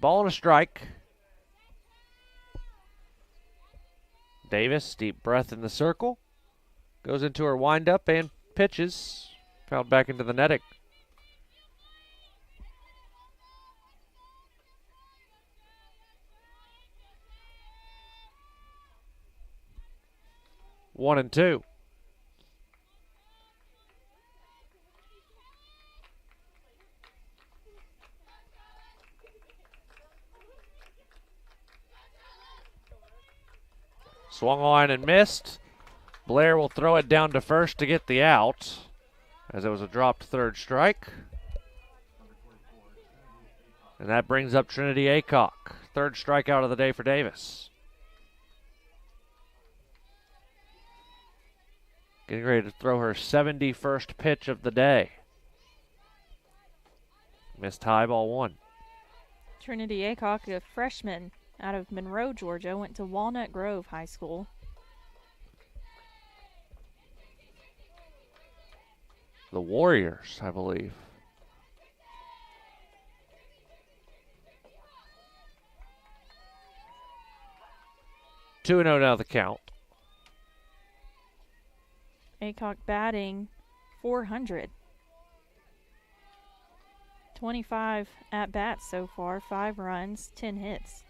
Ball and a strike. Davis, deep breath in the circle. Goes into her windup and pitches. Fouled back into the netting. One and two. Swung on and missed. Blair will throw it down to first to get the out, as it was a dropped third strike. And that brings up Trinity Aycock. Third strikeout of the day for Davis. Getting ready to throw her 71st pitch of the day. Missed high, ball 1. Trinity Aycock, a freshman out of Monroe, Georgia, went to Walnut Grove High School. The Warriors, I believe. Two and 0 now the count. Aycock batting .400. 25 at-bats so far, 5 runs, 10 hits.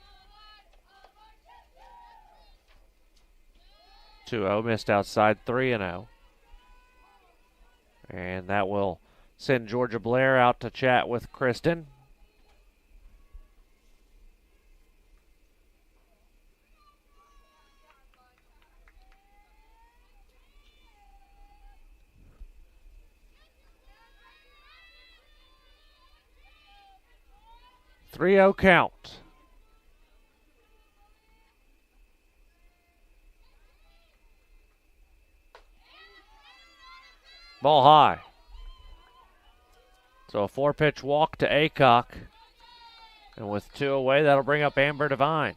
2-0, missed outside, 3-0. And that will send Georgia Blair out to chat with Kristen. .3-0 count. Ball high. So a 4-pitch walk to Aycock. And with 2 away, that'll bring up Amber Devine.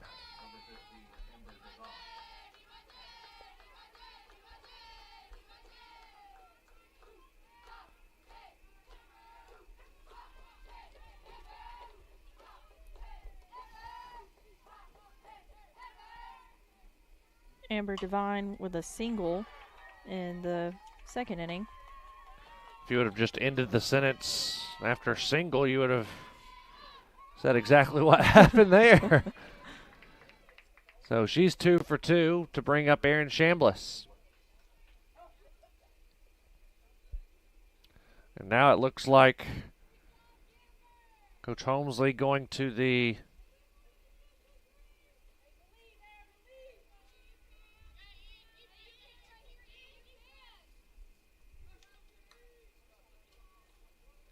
Amber Devine with a single in the second inning. If you would have just ended the sentence after single, you would have said exactly what happened there. So she's 2 for 2 to bring up Erin Chambliss. And now it looks like Coach Holmesley going to the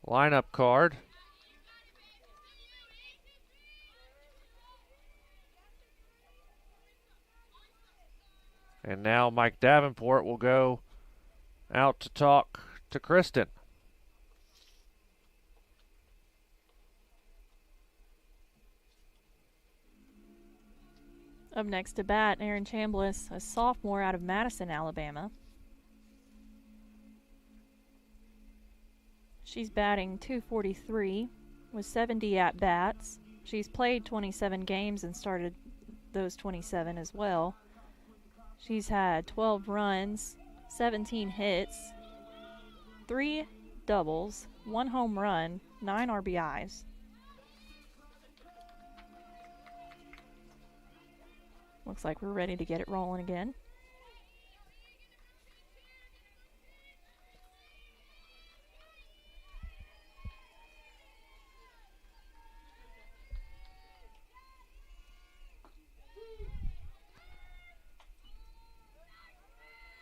lineup card. And now Mike Davenport will go out to talk to Kristen. Up next to bat, Erin Chambliss, a sophomore out of Madison, Alabama. She's batting .243 with 70 at-bats. She's played 27 games and started those 27 as well. She's had 12 runs, 17 hits, 3 doubles, 1 home run, 9 RBIs. Looks like we're ready to get it rolling again.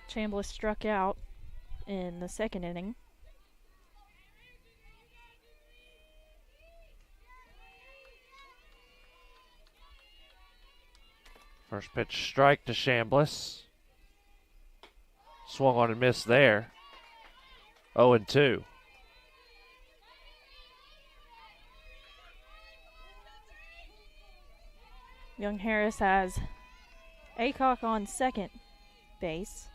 Chambliss struck out in the second inning. First pitch strike to Chambliss. Swung on and missed there. 0-2. Young Harris has Aycock on second base.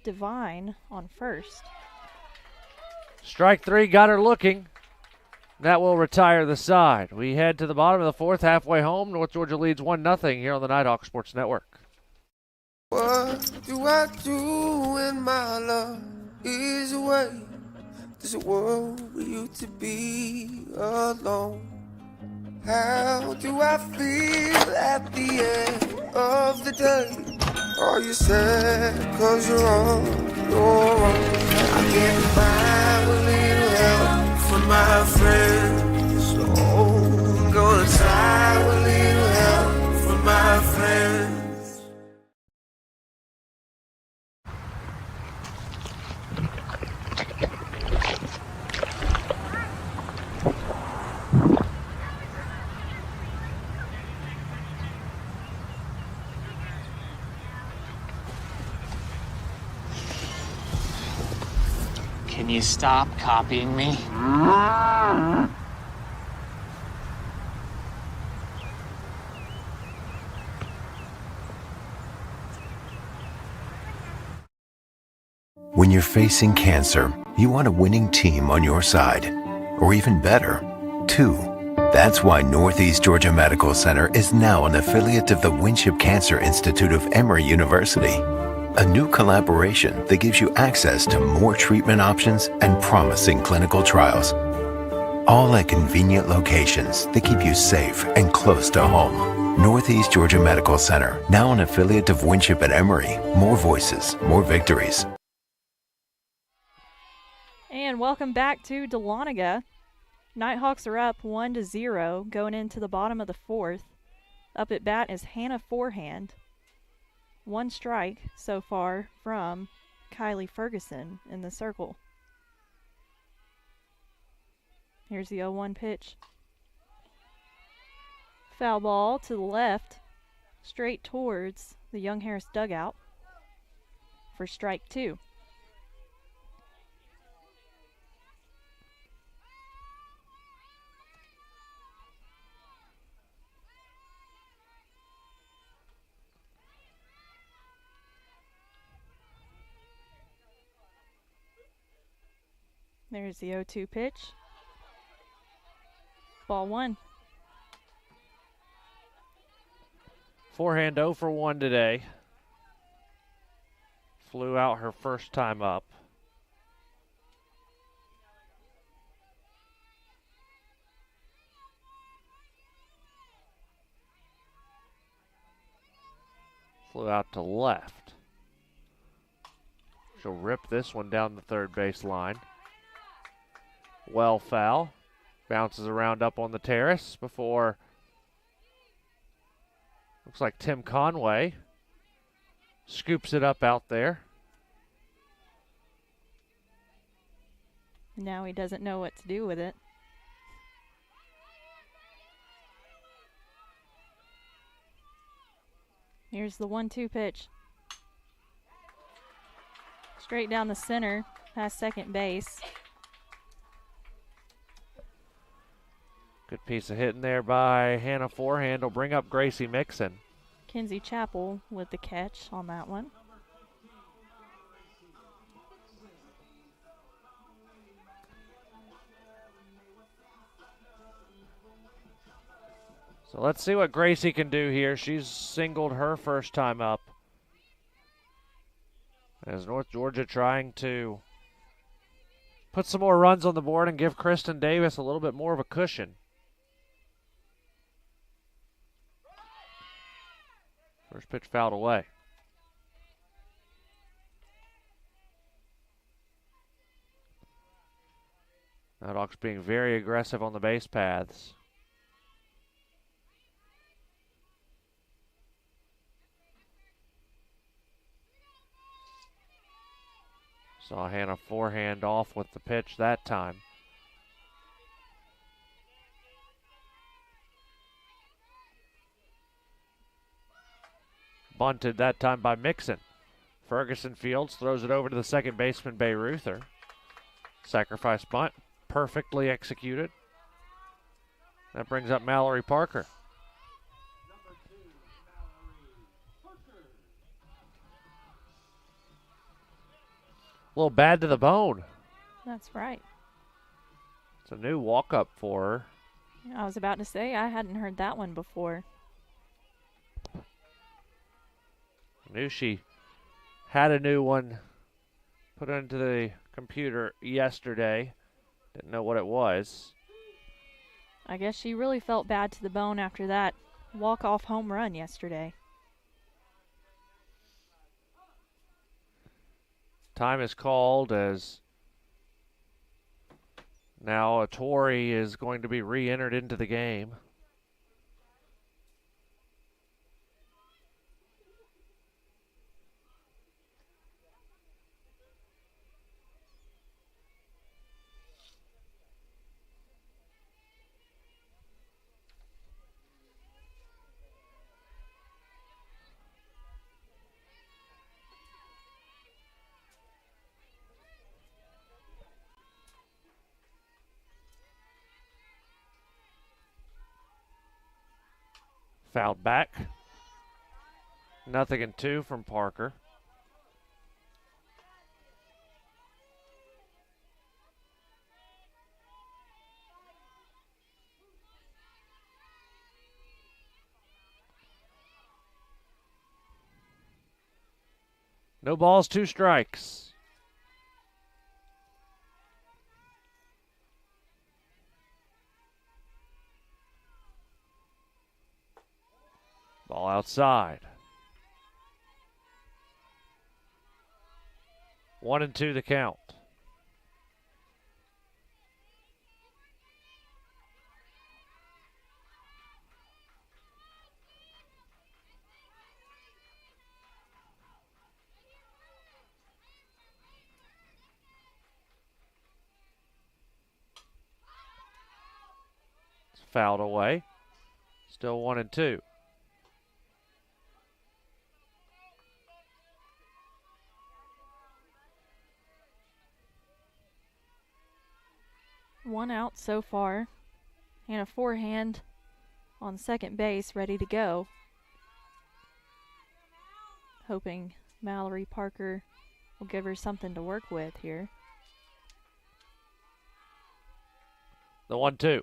Devine on first. Strike three, got her looking. That will retire the side. We head to the bottom of the fourth, halfway home. North Georgia leads 1-0 here on the Nighthawk Sports Network. What do I do when my love is away? Does it worry you to be alone? How do I feel at the end of the day? Are you sad cause you're on your own? I can't find a little help from my friends, so I'm gonna try a little help from my friends. Can you stop copying me? When you're facing cancer, you want a winning team on your side. Or even better, two. That's why Northeast Georgia Medical Center is now an affiliate of the Winship Cancer Institute of Emory University. A new collaboration that gives you access to more treatment options and promising clinical trials. All at convenient locations that keep you safe and close to home. Northeast Georgia Medical Center, now an affiliate of Winship at Emory. More voices, more victories. And welcome back to Dahlonega. Nighthawks are up 1-0 going into the bottom of the fourth. Up at bat is Hannah Forehand. One strike so far from Kylie Ferguson in the circle. Here's the 0-1 pitch. Foul ball to the left, straight towards the Young Harris dugout for strike two. There's the 0-2 pitch. Ball one. Forehand 0 for 1 today. Flew out her first time up. Flew out to left. She'll rip this one down the third base line. Well foul. Bounces around up on the terrace before, looks like Tim Conway scoops it up out there. Now he doesn't know what to do with it. Here's the 1-2 pitch. Straight down the center, past second base. Good piece of hitting there by Hannah Forehand will bring up Gracie Mixon. Kinsey Chappell with the catch on that one. So let's see what Gracie can do here. She's singled her first time up. As North Georgia trying to put some more runs on the board and give Kristen Davis a little bit more of a cushion. First pitch fouled away. Nighthawks being very aggressive on the base paths. Saw Hannah forehand off with the pitch that time. Bunted that time by Mixon. Ferguson fields, throws it over to the second baseman, Bayreuther. Sacrifice bunt, perfectly executed. That brings up Mallory Parker. A little bad to the bone. That's right. It's a new walk-up for her. I was about to say, I hadn't heard that one before. Knew she had a new one put into the computer yesterday. Didn't know what it was. I guess she really felt bad to the bone after that walk-off home run yesterday. Time is called as now Tori is going to be re-entered into the game. Fouled back. 0-2 from Parker. No balls, 2 strikes. Ball outside. 1-2 the count. It's fouled away. Still 1-2. One out so far, and a forehand on second base ready to go. Hoping Mallory Parker will give her something to work with here. The 1-2.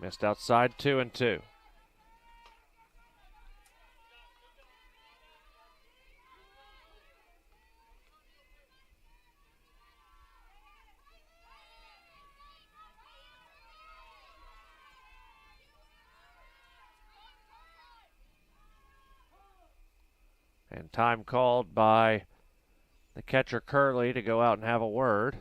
Missed outside, 2-2. And time called by the catcher Curley to go out and have a word.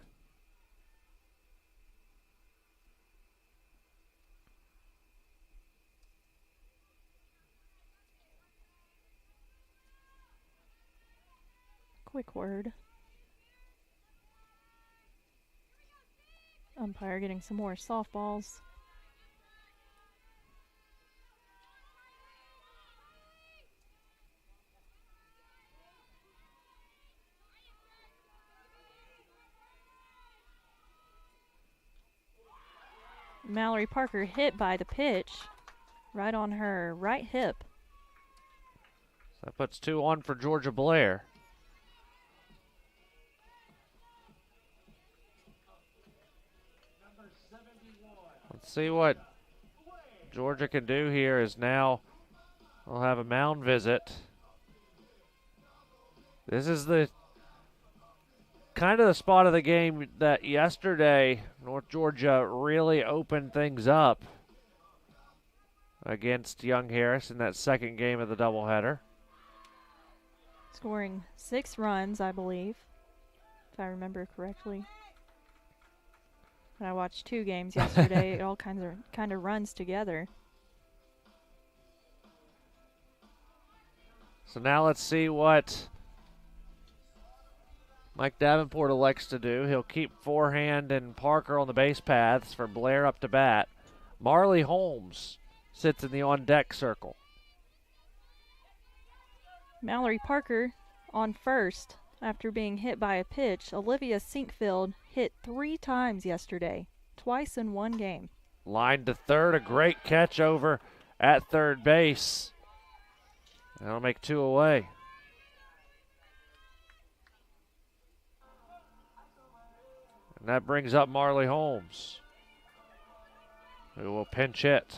Quick word. Umpire getting some more softballs. Mallory Parker hit by the pitch right on her right hip. So that puts 2 on for Georgia Blair. Let's see what Georgia can do here is now we'll have a mound visit. This is the kind of the spot of the game that yesterday North Georgia really opened things up against Young Harris in that second game of the doubleheader. scoring 6 runs, I believe, if I remember correctly. When I watched 2 games yesterday, it all kind of runs together. So now let's see what Mike Davenport elects to do. He'll keep Forehand and Parker on the base paths for Blair up to bat. Marley Holmes sits in the on-deck circle. Mallory Parker on first after being hit by a pitch. Olivia Sinkfield hit 3 times yesterday, twice in 1 game. Line to third, a great catch over at third base. That'll make 2 away. And that brings up Marley Holmes, who will pinch hit.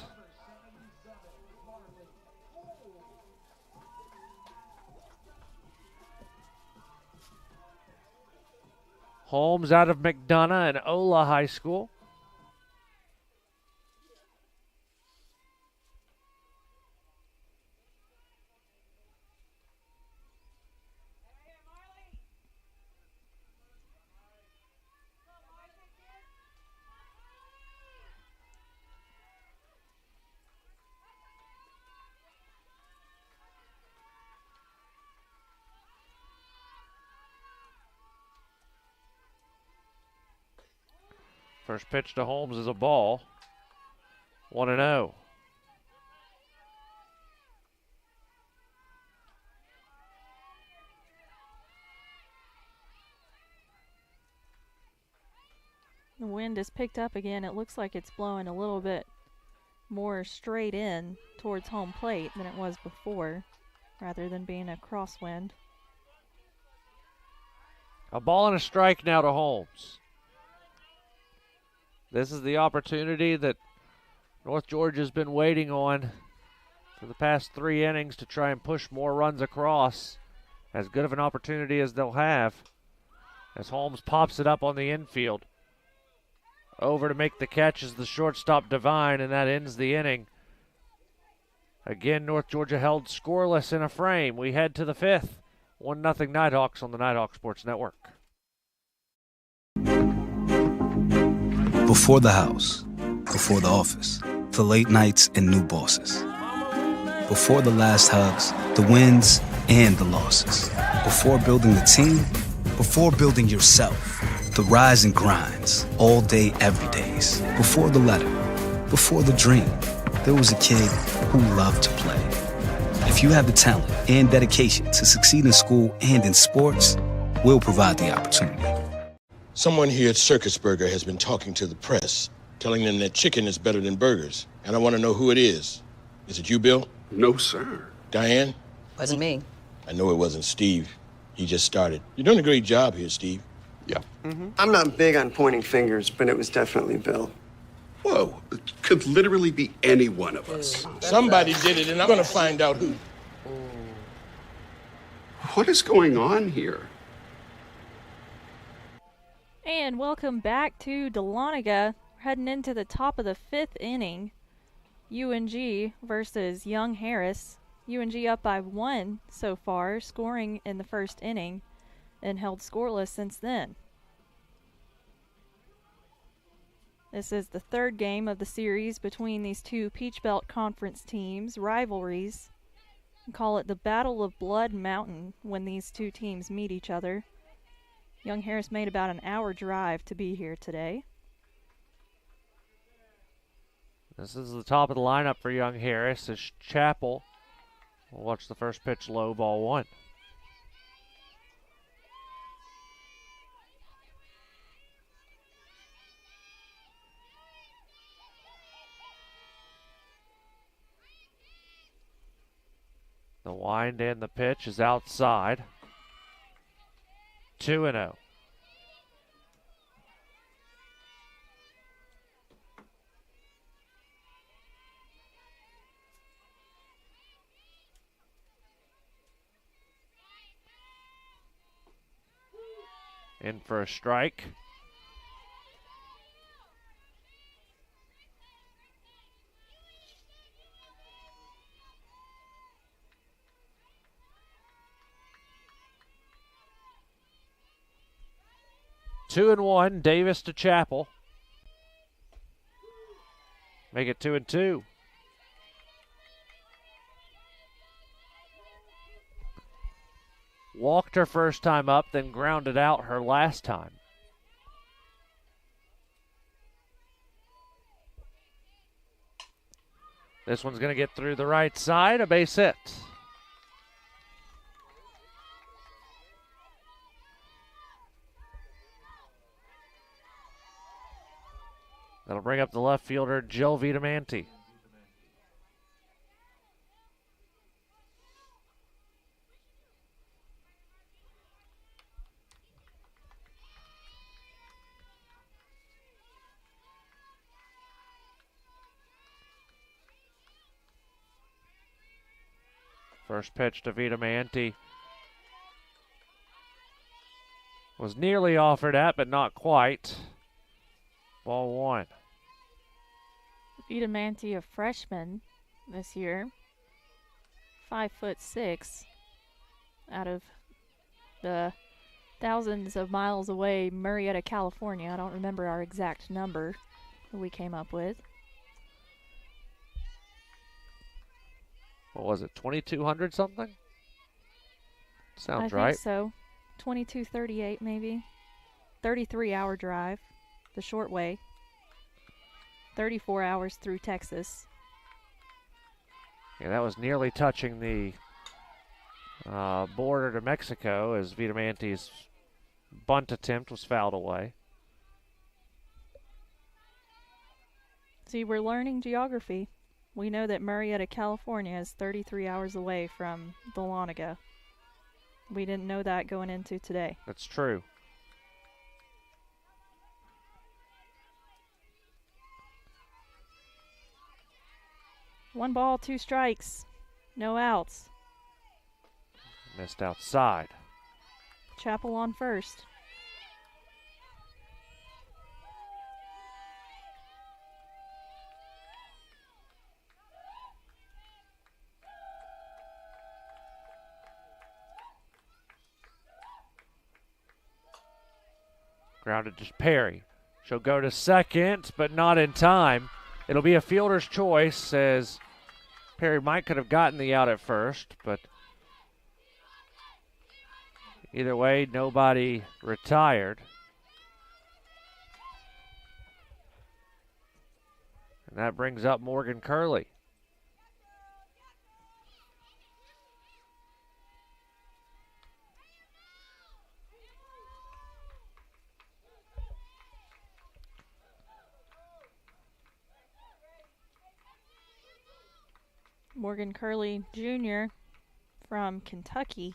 Holmes out of McDonough and Ola High School. First pitch to Holmes is a ball. 1-0. The wind has picked up again. It looks like it's blowing a little bit more straight in towards home plate than it was before, rather than being a crosswind. A ball and a strike now to Holmes. This is the opportunity that North Georgia's been waiting on for the past 3 innings to try and push more runs across. As good of an opportunity as they'll have, as Holmes pops it up on the infield. Over to make the catch is the shortstop Devine, and that ends the inning. Again, North Georgia held scoreless in a frame. We head to the 5th. 1-0 Nighthawks on the Nighthawk Sports Network. Before the house, before the office, the late nights and new bosses. Before the last hugs, the wins and the losses. Before building the team, before building yourself, the rise and grinds, all day, every days. Before the letter, before the dream, there was a kid who loved to play. If you have the talent and dedication to succeed in school and in sports, we'll provide the opportunity. Someone here at Circus Burger has been talking to the press, telling them that chicken is better than burgers. And I want to know who it is. Is it you, Bill? No, sir. Diane? Wasn't me. I know it wasn't Steve. He just started. You're doing a great job here, Steve. Yeah. I'm not big on pointing fingers, but it was definitely Bill. Whoa, it could literally be any one of us. Somebody did it, and I'm going to find out who. What is going on here? And welcome back to Dahlonega. We're heading into the top of the 5th inning. UNG versus Young Harris. UNG up by 1 so far, scoring in the first inning, and held scoreless since then. This is the 3rd game of the series between these two Peach Belt Conference teams, rivalries. We call it the Battle of Blood Mountain when these two teams meet each other. Young Harris made about an hour drive to be here today. This is the top of the lineup for Young Harris as Chappell will watch the first pitch low, ball 1. The wind and the pitch is outside. 2-0. In for a strike. 2-1, Davis to Chapel. Make it 2-2. Walked her first time up, then grounded out her last time. This one's going to get through the right side, a base hit. That'll bring up the left fielder, Jill Vitamante. First pitch to Vitamante was nearly offered at, but not quite. Ball one. Vitamante, a freshman this year, 5'6", out of the thousands of miles away, Marietta, California. I don't remember our exact number that we came up with. What was it, 2,200 something? Sounds I right. think so. 22:38 maybe. 33-hour drive, the short way. 34 hours through Texas. Yeah, that was nearly touching the border to Mexico as Vitamante's bunt attempt was fouled away. See, we're learning geography. We know that Marietta, California is 33 hours away from Dahlonega. We didn't know that going into today. That's true. One ball, two strikes, no outs. Missed outside. Chapel on first. Grounded to Perry. She'll go to second, but not in time. It'll be a fielder's choice as Perry might could have gotten the out at first, but either way, nobody retired. And that brings up Morgan Curley. Morgan Curley Jr. from Kentucky.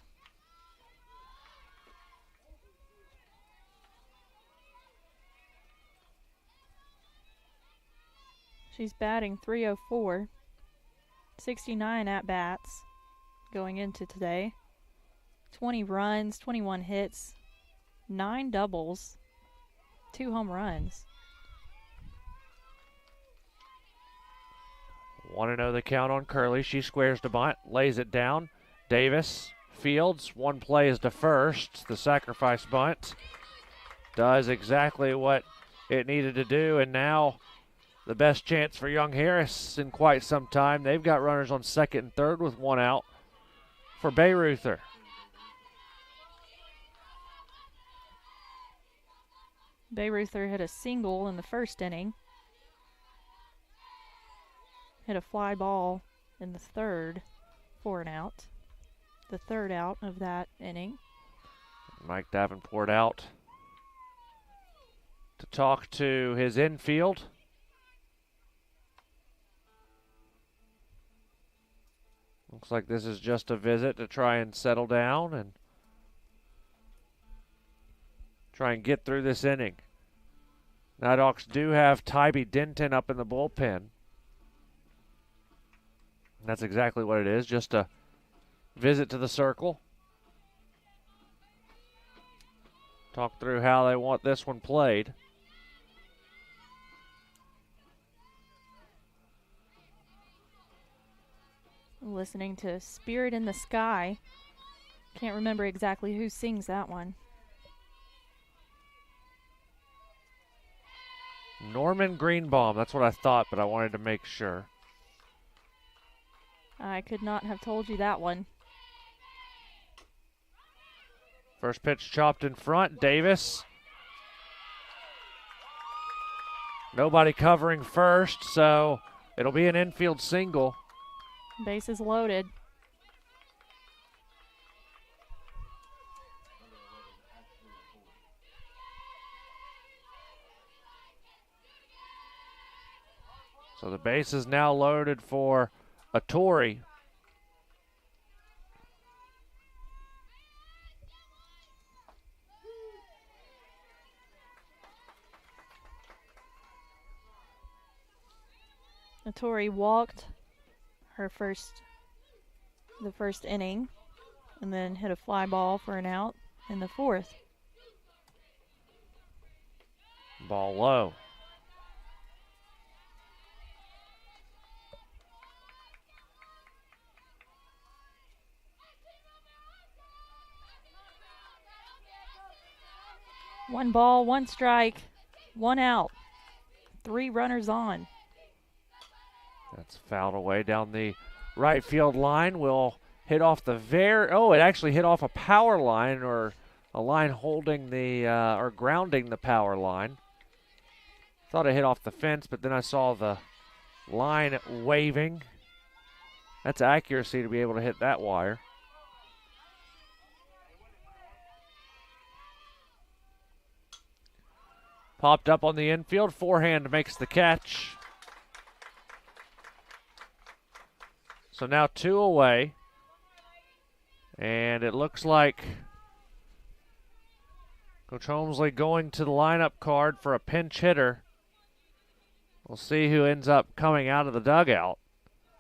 She's batting .304, 69 at-bats going into today. 20 runs, 21 hits, 9 doubles, 2 home runs. 1-0 the count on Curley. She squares to bunt, lays it down. Davis fields. One play is to first. The sacrifice bunt does exactly what it needed to do, and now the best chance for Young Harris in quite some time. They've got runners on second and third with one out for Bayreuther. Bayreuther hit a single in the first inning. Hit a fly ball in the third for an out. The third out of that inning. Mike Davenport out to talk to his infield. Looks like this is just a visit to try and settle down and try and get through this inning. Nighthawks do have Tybee Denton up in the bullpen. That's exactly what it is, just a visit to the circle. Talk through how they want this one played. Listening to Spirit in the Sky. Can't remember exactly who sings that one. Norman Greenbaum. That's what I thought, but I wanted to make sure. I could not have told you that one. First pitch chopped in front. Davis. Nobody covering first, so it'll be an infield single. Bases loaded. So the base is now loaded for Atori. Atori walked the first inning, and then hit a fly ball for an out in the fourth. Ball low. One ball, one strike, one out. 3 runners on. That's fouled away down the right field line. Will hit off the it actually hit off a power line, or a line holding the or grounding the power line. Thought it hit off the fence, but then I saw the line waving. That's accuracy to be able to hit that wire. Popped up on the infield. Forehand makes the catch. So now 2 away. And it looks like Coach Holmesley going to the lineup card for a pinch hitter. We'll see who ends up coming out of the dugout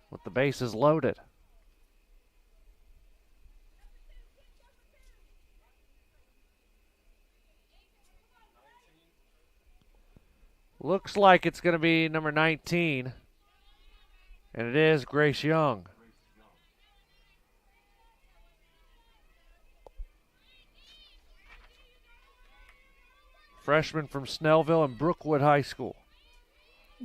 with the bases loaded. Looks like it's going to be number 19, and it is Grace Young. Freshman from Snellville and Brookwood High School.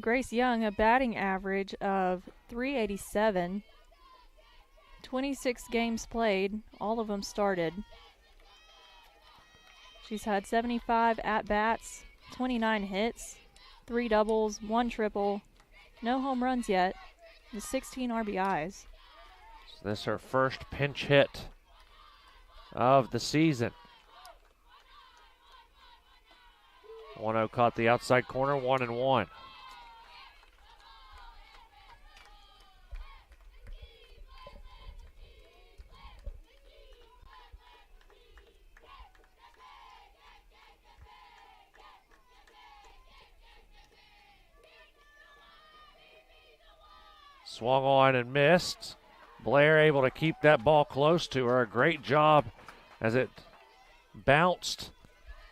Grace Young, a batting average of .387, 26 games played, all of them started. She's had 75 at-bats, 29 hits, 3 doubles, 1 triple, no home runs yet, and 16 RBIs. So this is her first pinch hit of the season. 1-0 caught the outside corner, 1-1. Swung on and missed. Blair able to keep that ball close to her. A great job as it bounced,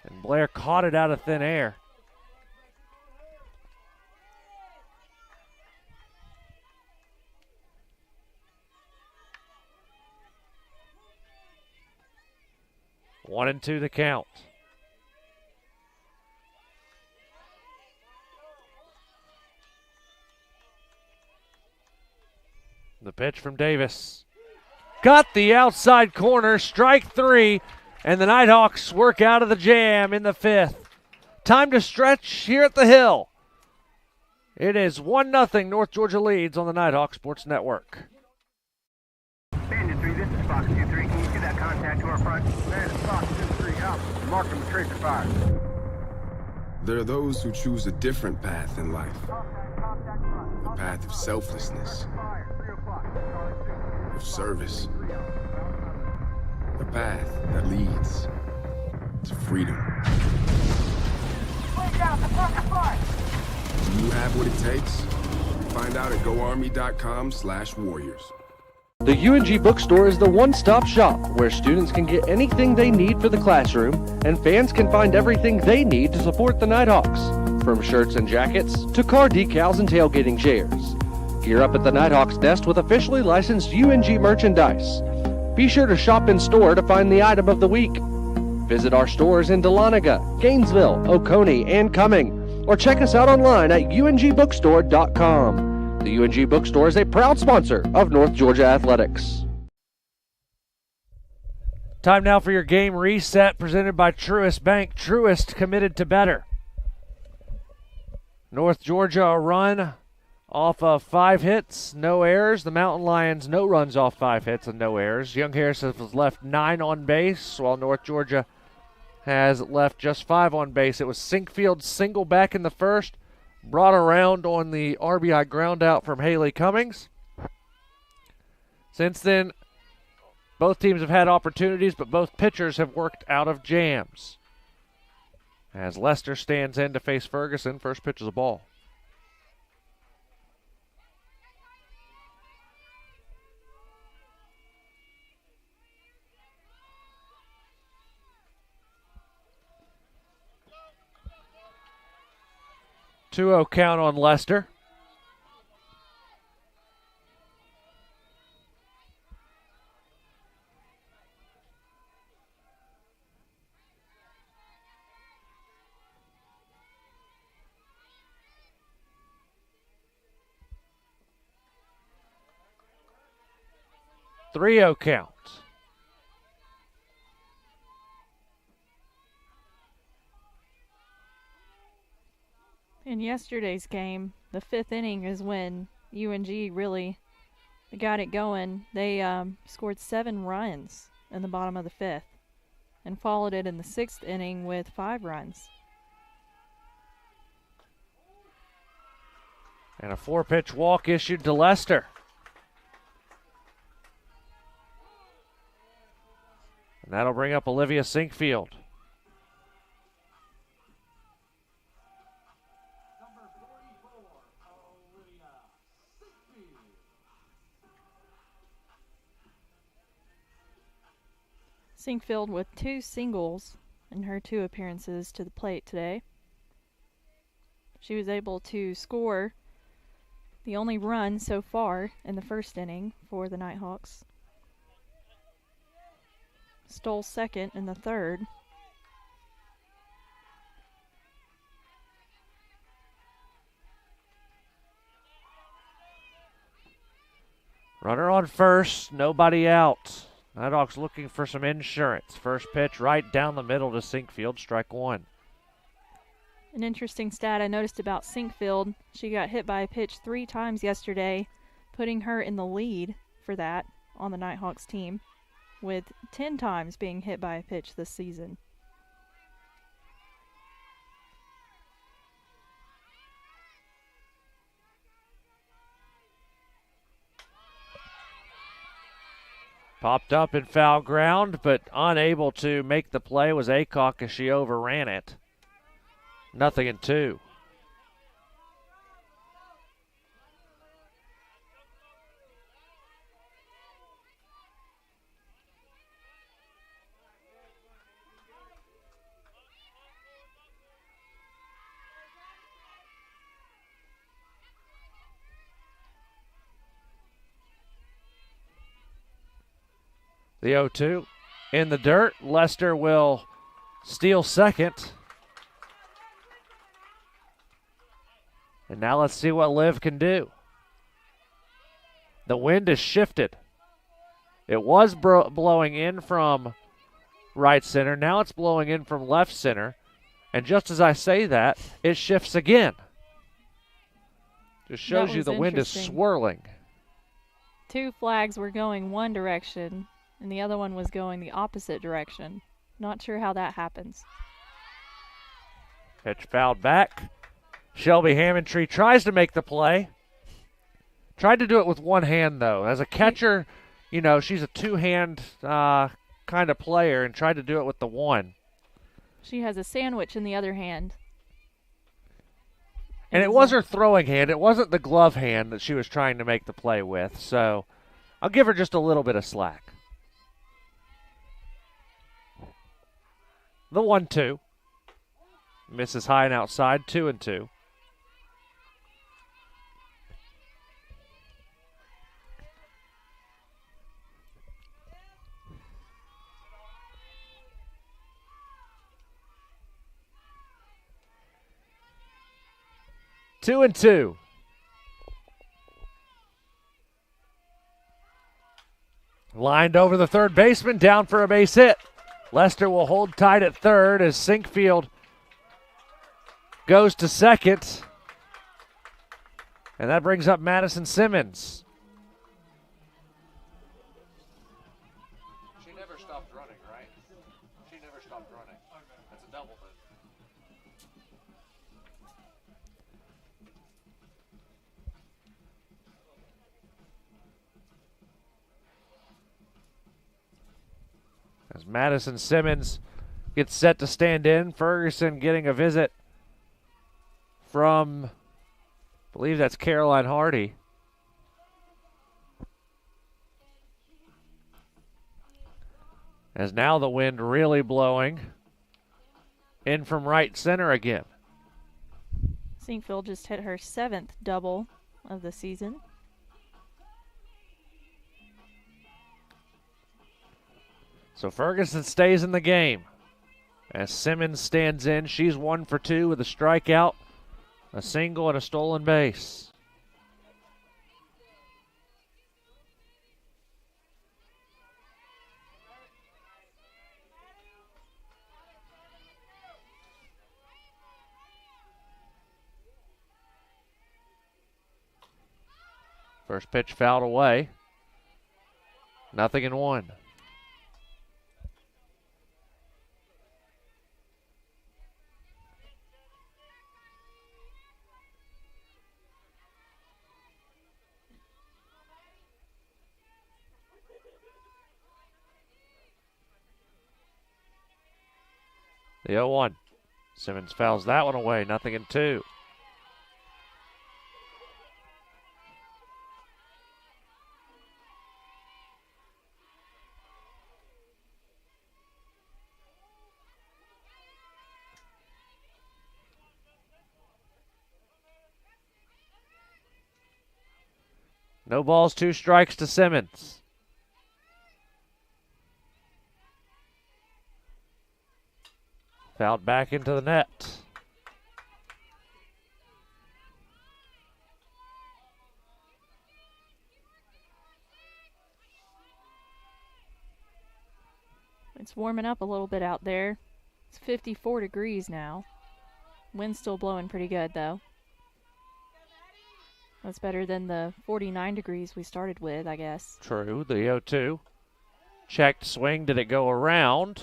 and Blair caught it out of thin air. One and 2 the count. The pitch from Davis. Got the outside corner, strike 3, and the Nighthawks work out of the jam in the 5th. Time to stretch here at the Hill. It is 1-0 North Georgia leads on the Nighthawk Sports Network. Bandit 3, this is Fox 2-3. Can you see that contact to our front? That is Fox 2-3 out. Mark him with tracer fire. There are those who choose a different path in life. A path of selflessness, of service. A path that leads to freedom. Do you have what it takes? Find out at goarmy.com/warriors. The UNG Bookstore is the one-stop shop where students can get anything they need for the classroom, and fans can find everything they need to support the Nighthawks, from shirts and jackets to car decals and tailgating chairs. Gear up at the Nighthawks Nest with officially licensed UNG merchandise. Be sure to shop in store to find the item of the week. Visit our stores in Dahlonega, Gainesville, Oconee, and Cumming, or check us out online at ungbookstore.com. The UNG Bookstore is a proud sponsor of North Georgia Athletics. Time now for your game reset presented by Truist Bank. Truist, committed to better. North Georgia a run off of 5 hits, no errors. The Mountain Lions no runs off 5 hits and no errors. Young Harris has left 9 on base, while North Georgia has left just 5 on base. It was Sinkfield's single back in the first, brought around on the RBI ground out from Haley Cummings. Since then, both teams have had opportunities, but both pitchers have worked out of jams. As Lester stands in to face Ferguson, first pitch is a ball. Two-0 count on Lester. Three-0 count. In yesterday's game, the 5th inning is when UNG really got it going. They scored 7 runs in the bottom of the 5th and followed it in the 6th inning with 5 runs. And a 4-pitch walk issued to Lester. And that'll bring up Olivia Sinkfield. Sinkfield with 2 singles in her 2 appearances to the plate today. She was able to score the only run so far in the 1st inning for the Nighthawks. Stole second in the 3rd. Runner on first, nobody out. Nighthawks looking for some insurance. First pitch right down the middle to Sinkfield, strike 1. An interesting stat I noticed about Sinkfield, she got hit by a pitch 3 times yesterday, putting her in the lead for that on the Nighthawks team, with 10 times being hit by a pitch this season. Popped up in foul ground, but unable to make the play was Aycock as she overran it. 0-2. The 0-2 in the dirt. Lester will steal second. And now let's see what Liv can do. The wind has shifted. It was blowing in from right center. Now it's blowing in from left center. And just as I say that, it shifts again. Just shows you the wind is swirling. 2 flags were going one direction, and the other one was going the opposite direction. Not sure how that happens. Pitch fouled back. Shelby Hammondtree tries to make the play. Tried to do it with one hand, though. As a catcher, you know, she's a 2-hand kind of player, and tried to do it with the one. She has a sandwich in the other hand. And it was her throwing hand. It wasn't the glove hand that she was trying to make the play with. So I'll give her just a little bit of slack. The 1-2. Misses high and outside, 2-2. 2-2. Lined over the third baseman, down for a base hit. Lester will hold tight at third as Sinkfield goes to second. And that brings up Madison Simmons. She never stopped running, right? She never stopped running. That's a double then. As Madison Simmons gets set to stand in, Ferguson getting a visit from, I believe that's Caroline Hardy. As now the wind really blowing in from right center again. Sinkfield just hit her 7th double of the season. So Ferguson stays in the game. As Simmons stands in, she's 1 for 2 with a strikeout, a single, and a stolen base. First pitch fouled away. 0-1. The 0-1. Simmons fouls that one away. 0-2. No balls, 2 strikes to Simmons. Fouled back into the net. It's warming up a little bit out there. It's 54 degrees now. Wind's still blowing pretty good, though. That's better than the 49 degrees we started with, I guess. True, the 0-2. Checked swing, did it go around?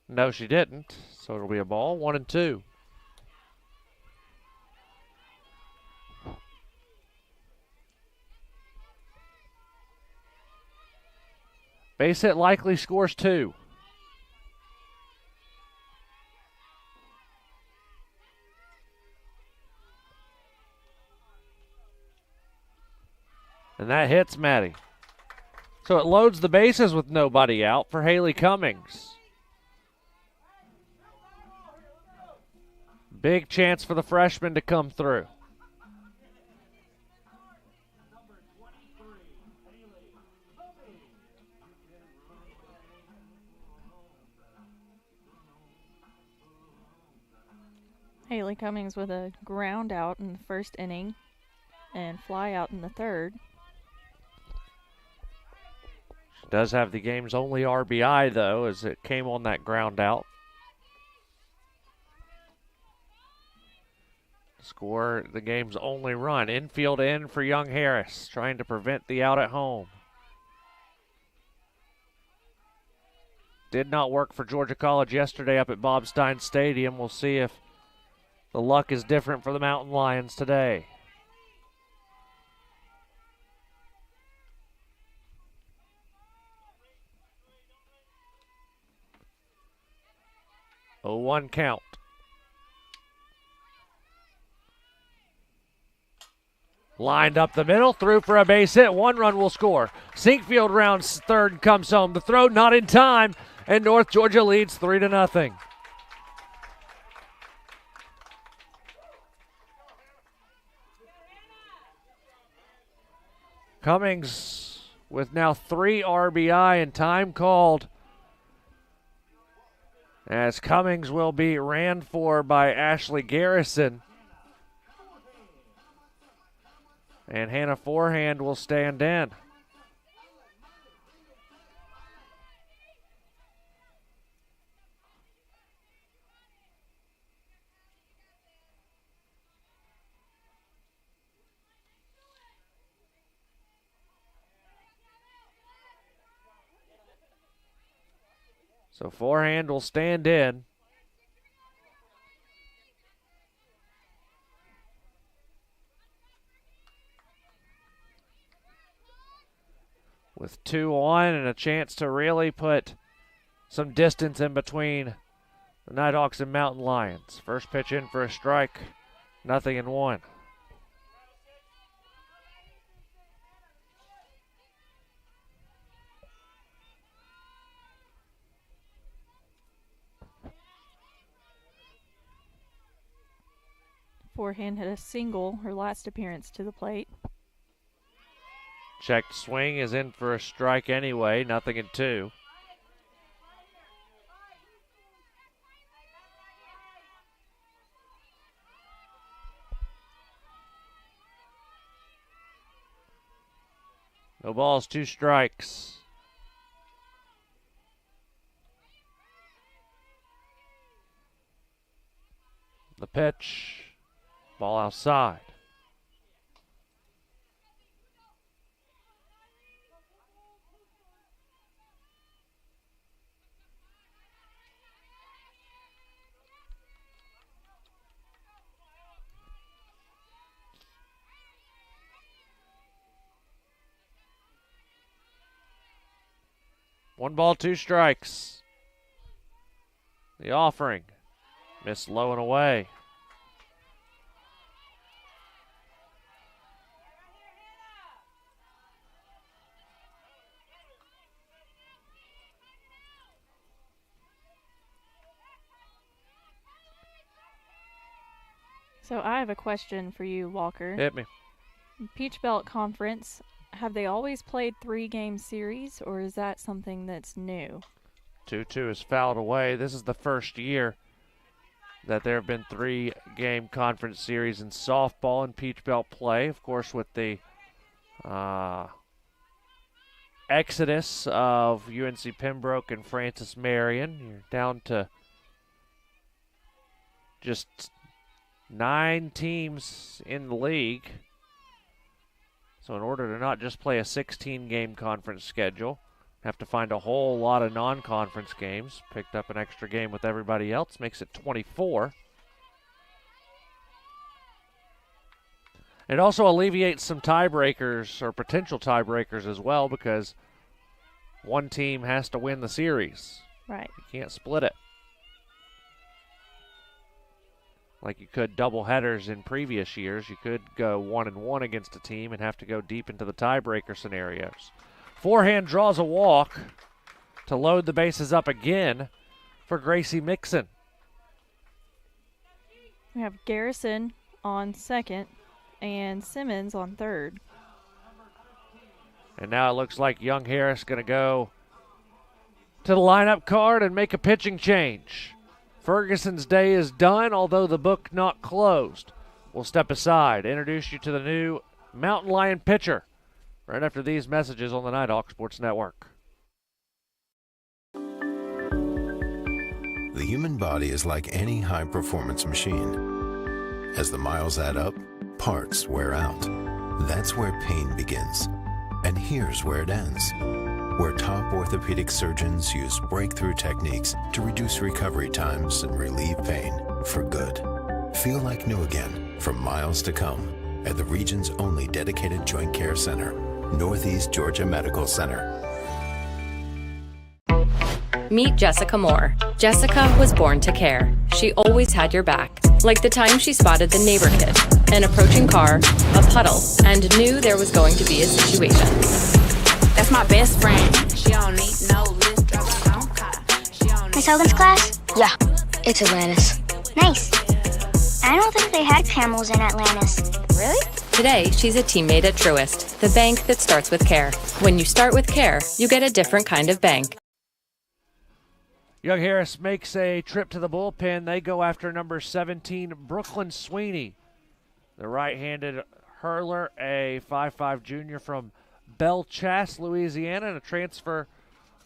No, she didn't. So it'll be a ball, 1-2. Base hit likely scores 2. And that hits Maddie. So it loads the bases with nobody out for Haley Cummings. Big chance for the freshman to come through. Haley Cummings with a ground out in the first inning and fly out in the third. She does have the game's only RBI, though, as it came on that ground out. Score the game's only run. Infield in for Young Harris, trying to prevent the out at home. Did not work for Georgia College yesterday up at Bob Stein Stadium. We'll see if the luck is different for the Mountain Lions today. Oh, 1 count. Lined up the middle, through for a base hit. 1 run will score. Sinkfield rounds third and comes home. The throw not in time, and North Georgia leads 3-0. Cummings with now 3 RBI and time called, as Cummings will be ran for by Ashley Garrison. And Hannah forehand will stand in. So forehand will stand in. With 2 on and a chance to really put some distance in between the Nighthawks and Mountain Lions. First pitch in for a strike, 0-1. Forehand hit a single her last appearance to the plate. Checked swing is in for a strike anyway, 0-2. No balls, 2 strikes. The pitch, ball outside. One ball, 2 strikes. The offering. Missed low and away. So I have a question for you, Walker. Hit me. Peach Belt Conference, have they always played 3-game series, or is that something that's new? 2-2 is fouled away. This is the first year that there have been 3-game conference series in softball and Peach Belt play. Of course, with the exodus of UNC Pembroke and Francis Marion, you're down to just 9 teams in the league. So in order to not just play a 16-game conference schedule, have to find a whole lot of non-conference games. Picked up an extra game with everybody else, makes it 24. It also alleviates some tiebreakers or potential tiebreakers as well, because one team has to win the series. Right. You can't split it like you could double headers in previous years. You could go 1-1 against a team and have to go deep into the tiebreaker scenarios. Forehand draws a walk to load the bases up again for Gracie Mixon. We have Garrison on second and Simmons on third. And now it looks like Young Harris going to go to the lineup card and make a pitching change. Ferguson's day is done, although the book not closed. We'll step aside, introduce you to the new Mountain Lion pitcher right after these messages on the Nighthawk Sports Network. The human body is like any high-performance machine. As the miles add up, parts wear out. That's where pain begins. And here's where it ends. Where top orthopedic surgeons use breakthrough techniques to reduce recovery times and relieve pain for good. Feel like new again for miles to come at the region's only dedicated joint care center, Northeast Georgia Medical Center. Meet Jessica Moore. Jessica was born to care. She always had your back. Like the time she spotted the neighbor kid, an approaching car, a puddle, and knew there was going to be a situation. That's my best friend. She don't need no list, drive her own car. Miss Hogan's class? Yeah, it's Atlantis. Nice. I don't think they had camels in Atlantis. Really? Today, she's a teammate at Truist, the bank that starts with care. When you start with care, you get a different kind of bank. Young Harris makes a trip to the bullpen. They go after number 17, Brooklyn Sweeney. The right-handed hurler, a 5'5" junior from Belchasse, Louisiana, and a transfer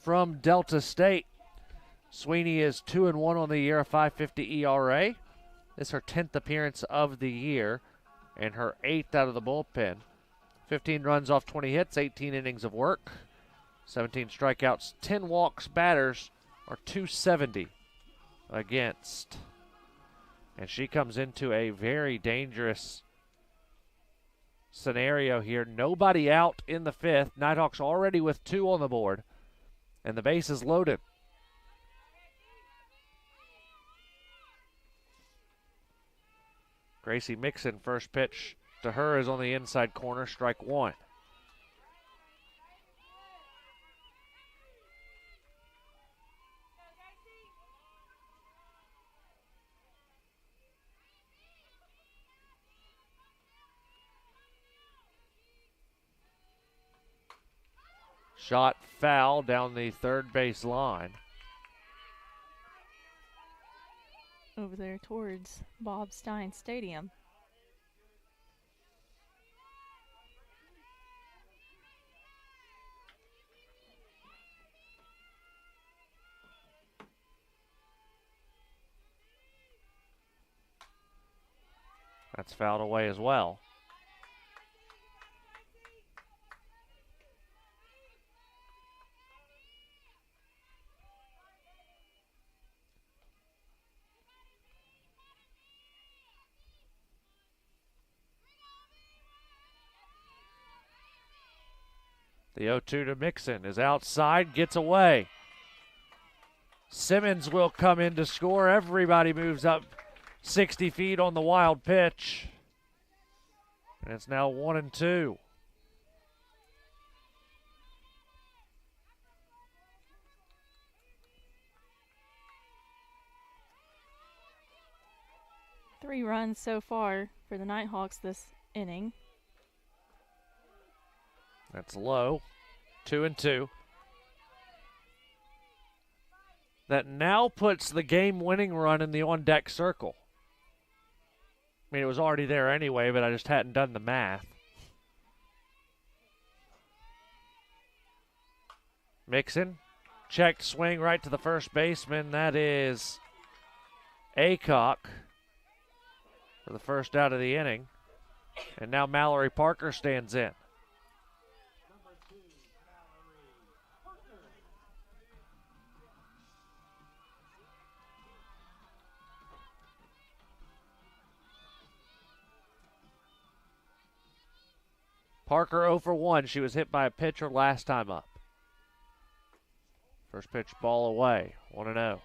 from Delta State. Sweeney is 2-1 on the year, a 5.50 ERA. This is her 10th appearance of the year and her 8th out of the bullpen. 15 runs off 20 hits, 18 innings of work, 17 strikeouts, 10 walks. Batters are 270 against. And she comes into a very dangerous scenario here. Nobody out in the 5th. Nighthawks already with 2 on the board, and the base is loaded. Gracie Mixon, first pitch to her is on the inside corner, strike 1. Shot foul down the third base line. Over there towards Bob Stein Stadium. That's fouled away as well. The 0-2 to Mixon is outside, gets away. Simmons will come in to score. Everybody moves up 60 feet on the wild pitch. And it's now 1-2. Three runs so far for the Nighthawks this inning. That's low. 2-2. That now puts the game-winning run in the on-deck circle. I mean, it was already there anyway, but I just hadn't done the math. Mixon, checked swing right to the first baseman. That is Aycock for the first out of the inning. And now Mallory Parker stands in. Parker 0 for 1. She was hit by a pitcher last time up. First pitch ball away. 1-0.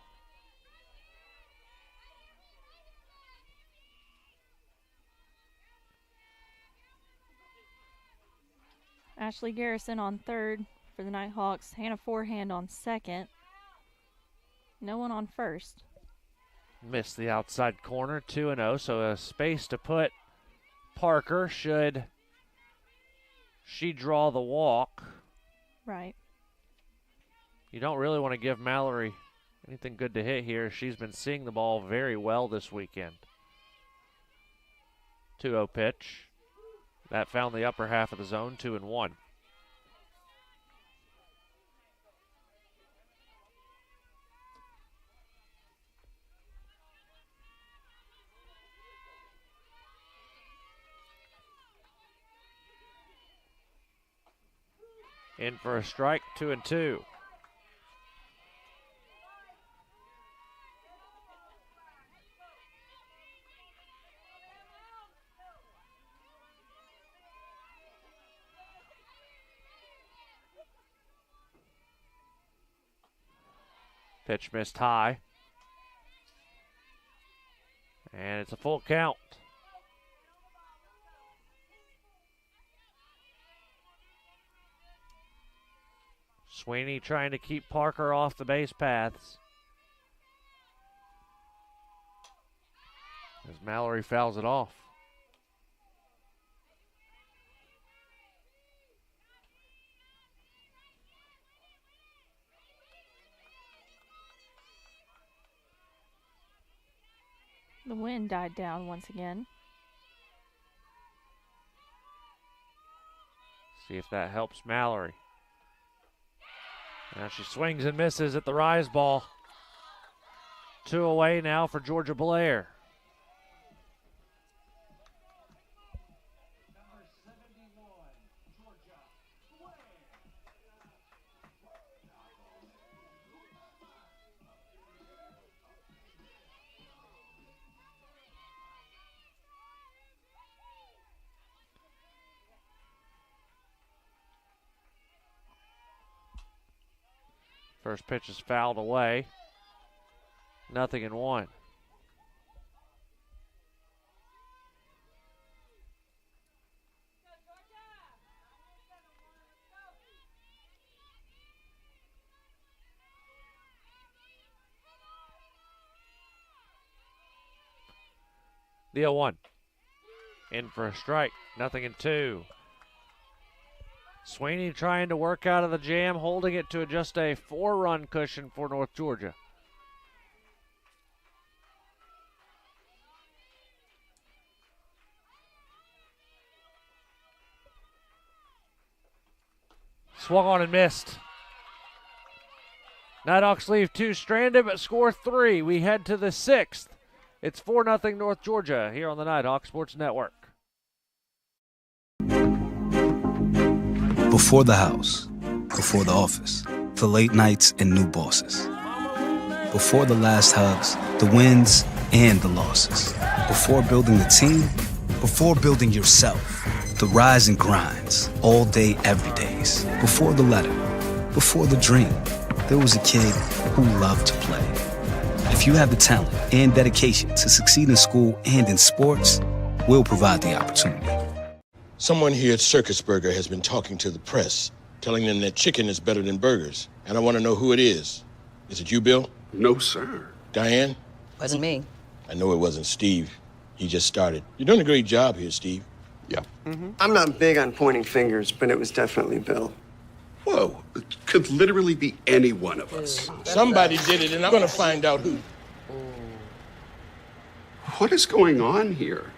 Ashley Garrison on third for the Nighthawks. Hannah Forehand on second. No one on first. Missed the outside corner. 2-0. So a space to put Parker should she draw the walk. Right. You don't really want to give Mallory anything good to hit here. She's been seeing the ball very well this weekend. 2-0 pitch. That found the upper half of the zone, 2-1. In for a strike, 2-2. Pitch missed high. And it's a full count. Sweeney trying to keep Parker off the base paths. As Mallory fouls it off. The wind died down once again. See if that helps Mallory. Now she swings and misses at the rise ball. 2 away now for Georgia Blair. First pitch is fouled away. 0-1. The 0-1. In for a strike. 0-2. Sweeney trying to work out of the jam, holding it to just a 4-run cushion for North Georgia. Swung on and missed. Nighthawks leave 2 stranded, but score 3. We head to the 6th. It's 4-0 North Georgia here on the Nighthawk Sports Network. Before the house, before the office, the late nights and new bosses. Before the last hugs, the wins and the losses. Before building the team, before building yourself. The rise and grinds, all day, every days. Before the letter, before the dream, there was a kid who loved to play. If you have the talent and dedication to succeed in school and in sports, we'll provide the opportunity. Someone here at Circus Burger has been talking to the press, telling them that chicken is better than burgers. And I want to know who it is. Is it you, Bill? No, sir. Diane? Wasn't me. I know it wasn't Steve. He just started. You're doing a great job here, Steve. Yeah. I'm not big on pointing fingers, but it was definitely Bill. Whoa, it could literally be any one of us. Somebody did it, and I'm going to find out who. What is going on here?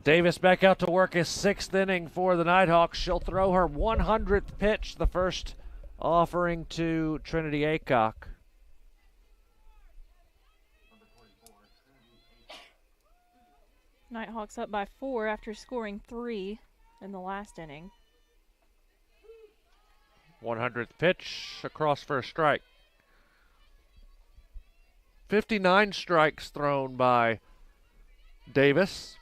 Davis back out to work his 6th inning for the Nighthawks. She'll throw her 100th pitch, the first offering to Trinity Aycock. Nighthawks up by 4 after scoring 3 in the last inning. 100th pitch across for a strike. 59 strikes thrown by Davis.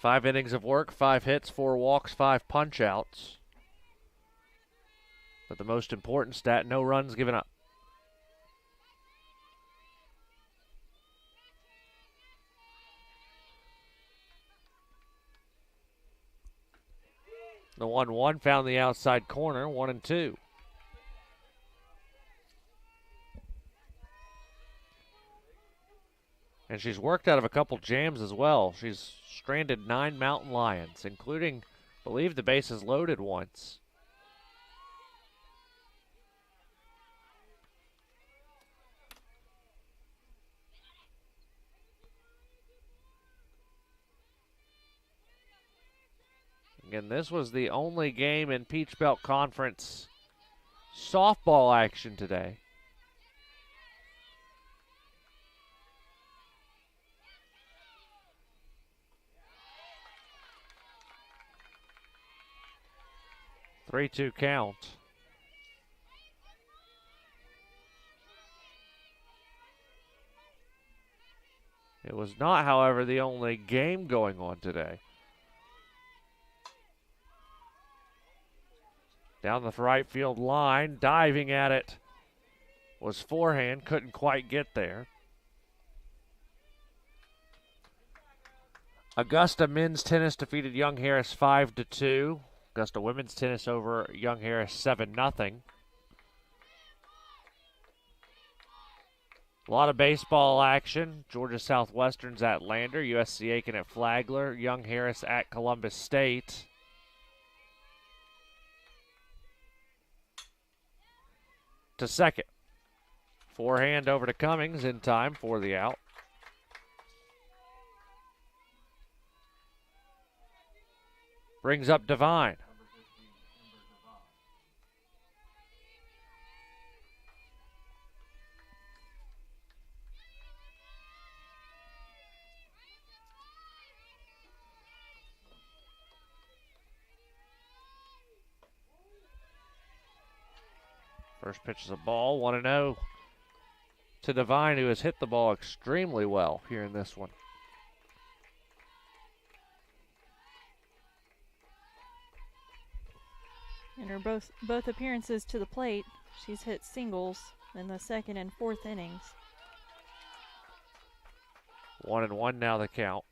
Five innings of work, 5 hits, 4 walks, 5 punch-outs. But the most important stat, no runs given up. The 1-1 found the outside corner, 1-2. And she's worked out of a couple jams as well. She's stranded 9 mountain lions, including, I believe, the bases loaded once. Again, this was the only game in Peach Belt Conference softball action today. Three-two count. It was not, however, the only game going on today. Down the right field line, diving at it was forehand, couldn't quite get there. Augusta men's tennis defeated Young Harris 5-2. Augusta women's tennis over Young Harris 7-0. A lot of baseball action. Georgia Southwestern's at Lander, USC Aiken at Flagler, Young Harris at Columbus State. to second. Forehand over to Cummings in time for the out. Brings up Devine. First pitch is a ball, 1-0 to Devine, who has hit the ball extremely well here in this one. In her both appearances to the plate, she's hit singles in the second and fourth innings. 1-1 now the count.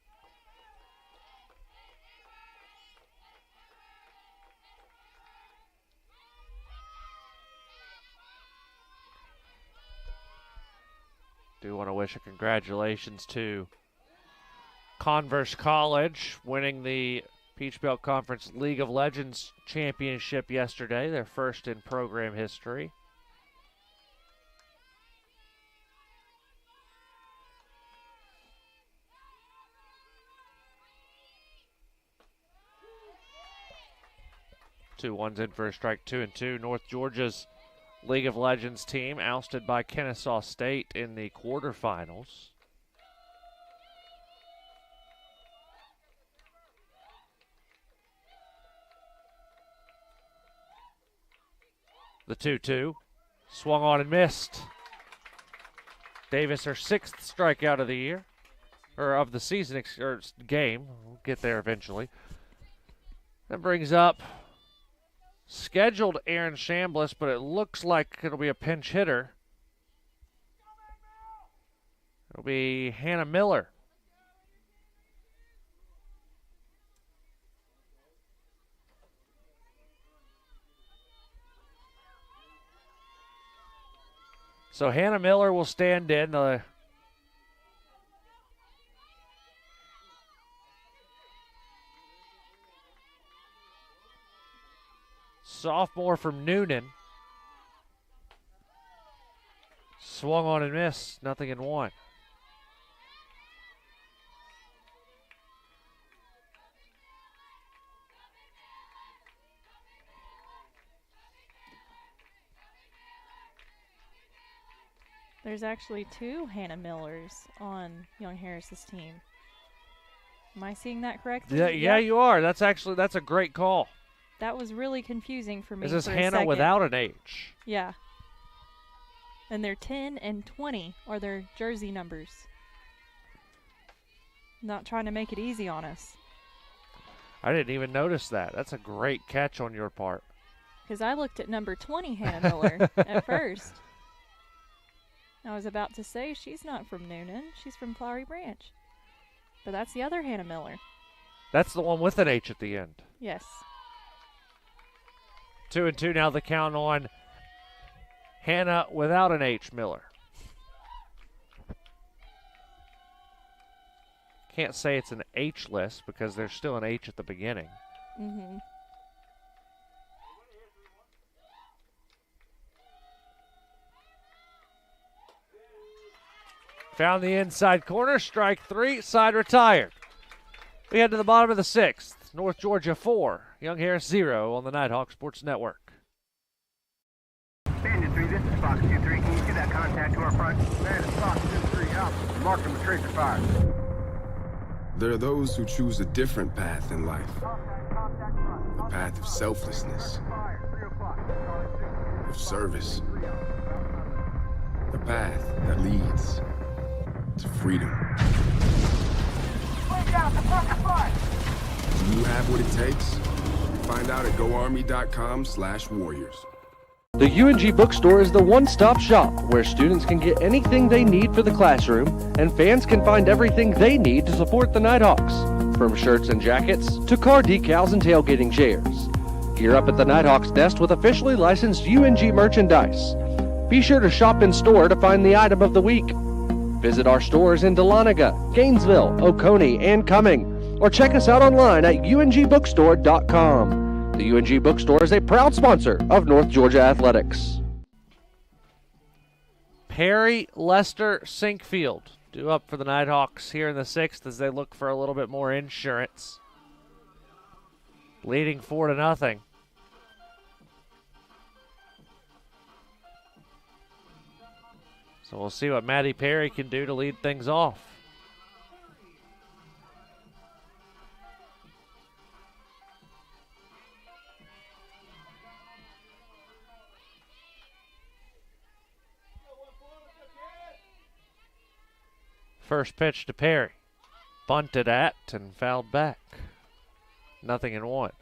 Do want to wish a congratulations to Converse College winning the Peach Belt Conference League of Legends Championship yesterday, their first in program history. Two ones in for a strike, 2-2. North Georgia's League of Legends team ousted by Kennesaw State in the quarterfinals. The 2-2 swung on and missed. Davis, her 6th strikeout of the year, or of the season, or game. We'll get there eventually. That brings up scheduled Aaron Chambliss, but it looks like it'll be a pinch hitter. It'll be Hannah Miller. So Hannah Miller will stand in. Sophomore from Noonan. Swung on and missed. 0-1. There's actually 2 Hannah Millers on Young Harris's team. Am I seeing that correctly? Yeah, you are. That's a great call. That was really confusing for me. This is for a Hannah second. without an H. Yeah. And their 10 and 20 are their jersey numbers. Not trying to make it easy on us. I didn't even notice that. That's a great catch on your part. Because I looked at number 20 Hannah Miller at first. I was about to say she's not from Noonan. She's from Flowery Branch. But that's the other Hannah Miller. That's the one with an H at the end. Yes. 2-2 now the count on Hannah without an H Miller. Can't say it's an H list because there's still an H at the beginning. Mm-hmm. Found the inside corner, strike 3, side retired. We head to the bottom of the 6th. North Georgia 4, Young Harris 0 on the Nighthawk Sports Network. Bandit 3, this is Fox 2-3. Can you see that contact to our front? Man, it's Fox 2-3 out. Mark him with tracer fire. There are those who choose a different path in life. The path of selflessness, of service. The path that leads to freedom. Do you have what it takes? Find out at goarmy.com/warriors. The UNG Bookstore is the one-stop shop where students can get anything they need for the classroom and fans can find everything they need to support the Nighthawks, from shirts and jackets to car decals and tailgating chairs. Gear up at the Nighthawks desk with officially licensed UNG merchandise. Be sure to shop in store to find the item of the week. Visit our stores in Dahlonega, Gainesville, Oconee, and Cumming, or check us out online at ungbookstore.com. The UNG Bookstore is a proud sponsor of North Georgia Athletics. Perry, Lester, Sinkfield due up for the Nighthawks here in the 6th as they look for a little bit more insurance. Leading 4-0. So we'll see what Maddie Perry can do to lead things off. First pitch to Perry. Bunted at and fouled back. 0-1.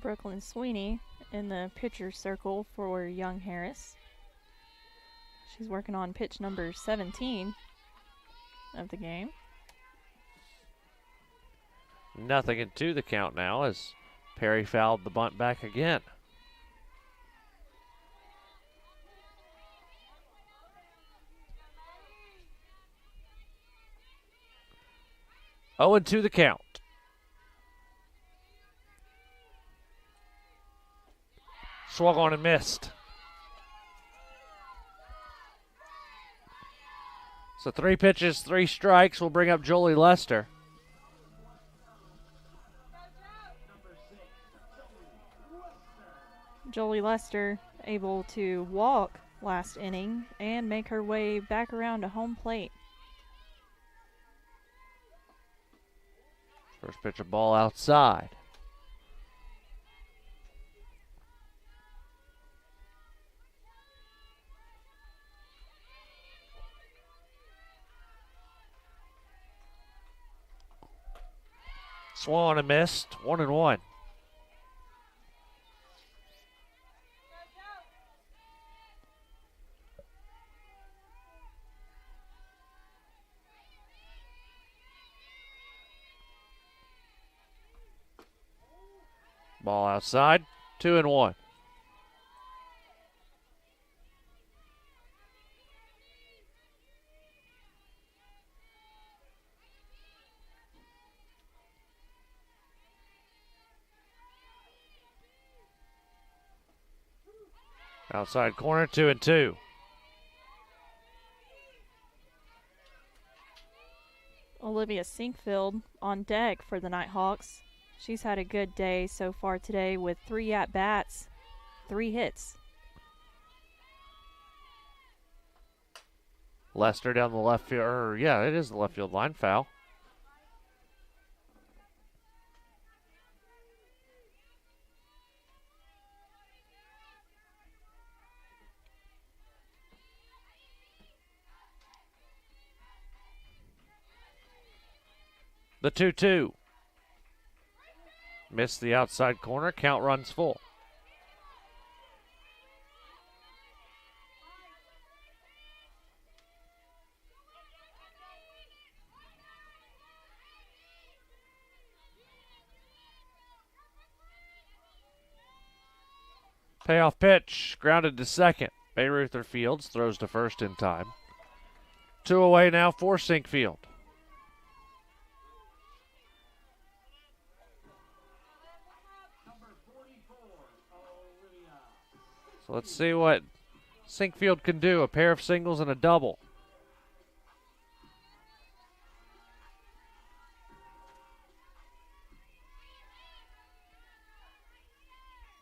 Brooklyn Sweeney in the pitcher circle for Young Harris. She's working on pitch number 17 of the game. 0-2 the count now as Perry fouled the bunt back again. Oh, and 2 the count. Swung on and missed. So 3 pitches, 3 strikes will bring up Jolie Lester. Jolie Lester able to walk last inning and make her way back around to home plate. First pitch, a ball outside. Swung and missed. 1-1. Ball outside. 2-1. Outside corner, 2-2. Olivia Sinkfield on deck for the Nighthawks. She's had a good day so far today with 3 at-bats, 3 hits. Lester down the left field. Yeah, it is the left field line, foul. The 2-2. Missed the outside corner. Count runs full. Payoff pitch. Grounded to second. Bayruther Fields throws to first in time. 2 away now for Sinkfield. So let's see what Sinkfield can do. A pair of singles and a double.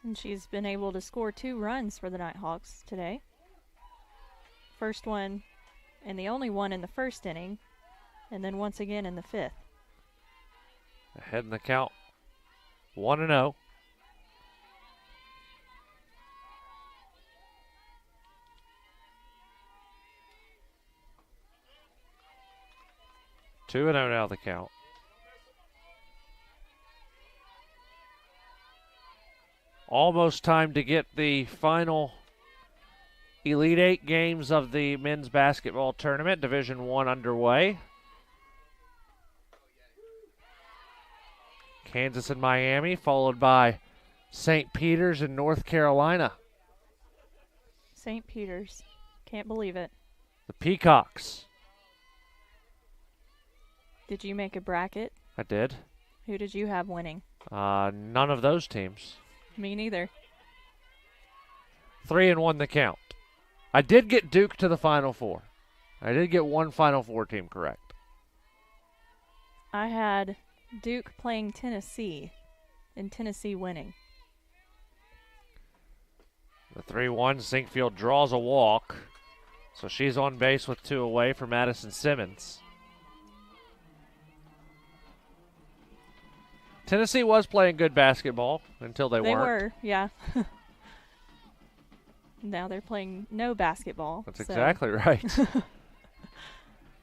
And she's been able to score 2 runs for the Nighthawks today. First one and the only one in the first inning, and then once again in the 5th. Ahead in the count, 1-0. Two and 0 now the count. Almost time to get the final Elite 8 games of the men's basketball tournament, Division 1 underway. Kansas and Miami, followed by St. Peter's and North Carolina. St. Peter's. Can't believe it. The Peacocks Did you make a bracket? I did. Who did you have winning? None of those teams. Me neither. 3-1 the count. I did get Duke to the Final Four. I did get one Final Four team correct. I had Duke playing Tennessee and Tennessee winning. The 3-1, Sinkfield draws a walk. So she's on base with 2 away for Madison Simmons. Tennessee was playing good basketball until they weren't. They were, yeah. Now they're playing no basketball. That's exactly right.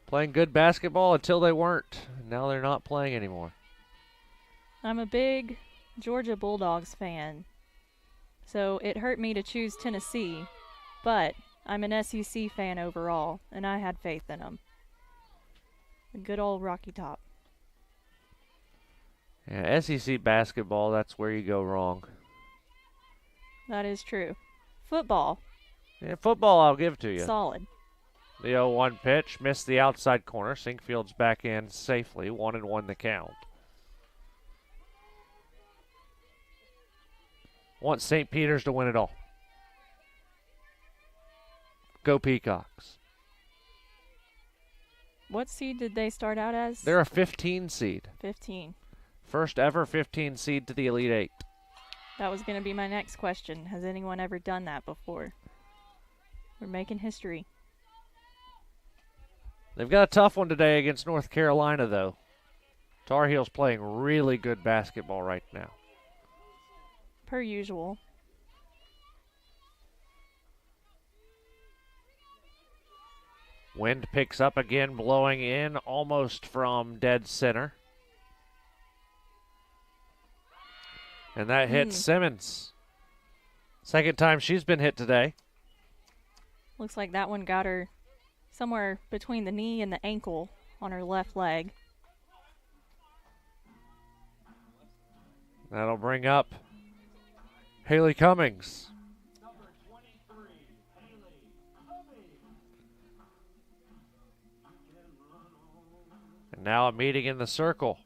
Playing good basketball until they weren't. Now they're not playing anymore. I'm a big Georgia Bulldogs fan, so it hurt me to choose Tennessee, but I'm an SEC fan overall, and I had faith in them. The good old Rocky Top. Yeah, SEC basketball, that's where you go wrong. That is true. Football. Yeah, football I'll give to you. Solid. The 0-1 pitch, missed the outside corner. Sinkfield's back in safely, 1-1 the count. Want St. Peter's to win it all. Go Peacocks. What seed did they start out as? They're a 15 seed. 15. First ever 15 seed to the Elite Eight. That was going to be my next question. Has anyone ever done that before? We're making history. They've got a tough one today against North Carolina, though. Tar Heels playing really good basketball right now. Per usual. Wind picks up again, blowing in almost from dead center. And that hits Simmons. Second time she's been hit today. Looks like that one got her somewhere between the knee and the ankle on her left leg. That'll bring up Haley Cummings. And now a meeting in the circle.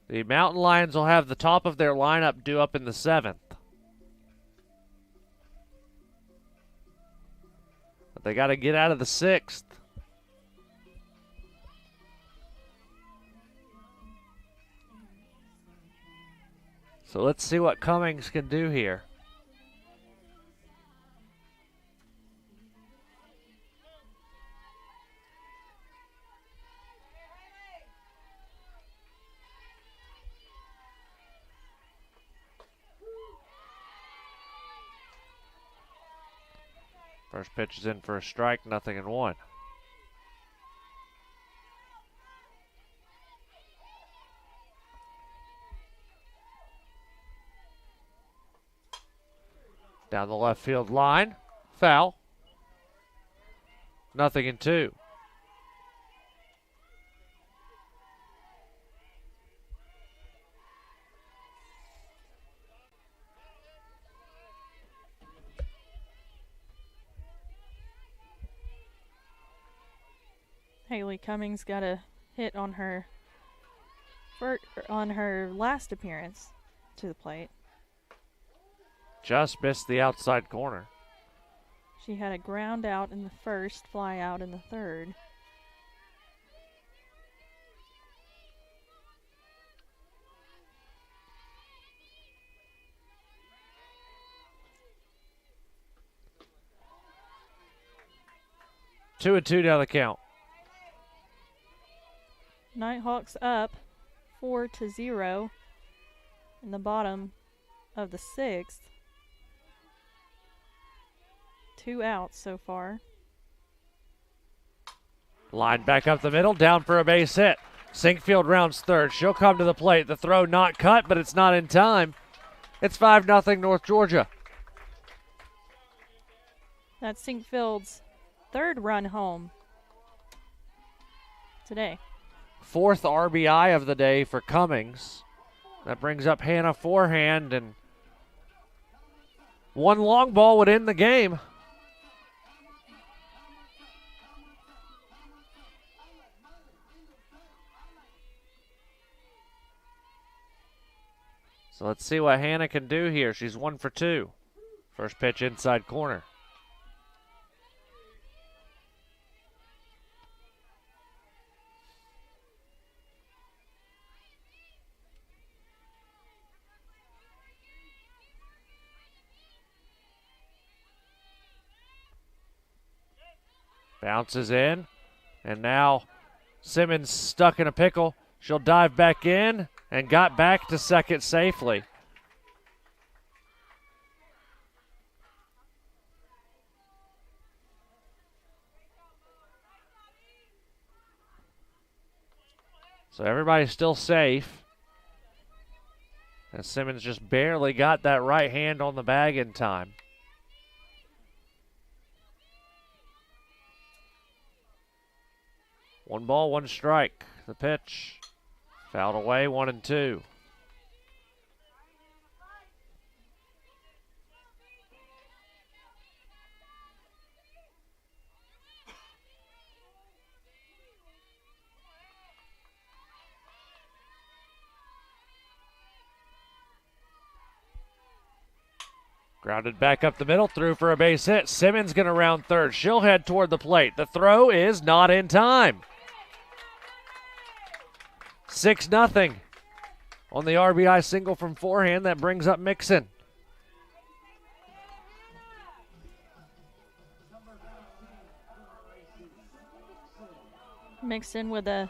The Mountain Lions will have the top of their lineup due up in the 7th. But they got to get out of the 6th. So let's see what Cummings can do here. First pitch is in for a strike, 0-1. Down the left field line, foul. 0-2. Haley Cummings got a hit on her last appearance to the plate. Just missed the outside corner. She had a ground out in the first, fly out in the third. Two and two down the count. Nighthawks up 4-0 in the bottom of the 6th. 2 outs so far. Line back up the middle, down for a base hit. Sinkfield rounds third. She'll come to the plate. The throw not cut, but it's not in time. It's 5-0 North Georgia. That's Sinkfield's third run home today. 4th RBI of the day for Cummings. That brings up Hannah forehand, and one long ball would end the game. So let's see what Hannah can do here. She's 1 for 2. First pitch inside corner. Bounces in, and now Simmons stuck in a pickle. She'll dive back in and got back to second safely. So everybody's still safe. And Simmons just barely got that right hand on the bag in time. One ball, one strike. The pitch. Fouled away, 1-2. Grounded back up the middle, through for a base hit. Simmons going to round third. She'll head toward the plate. The throw is not in time. 6-0 on the RBI single from forehand. That brings up Mixon. Mixon with a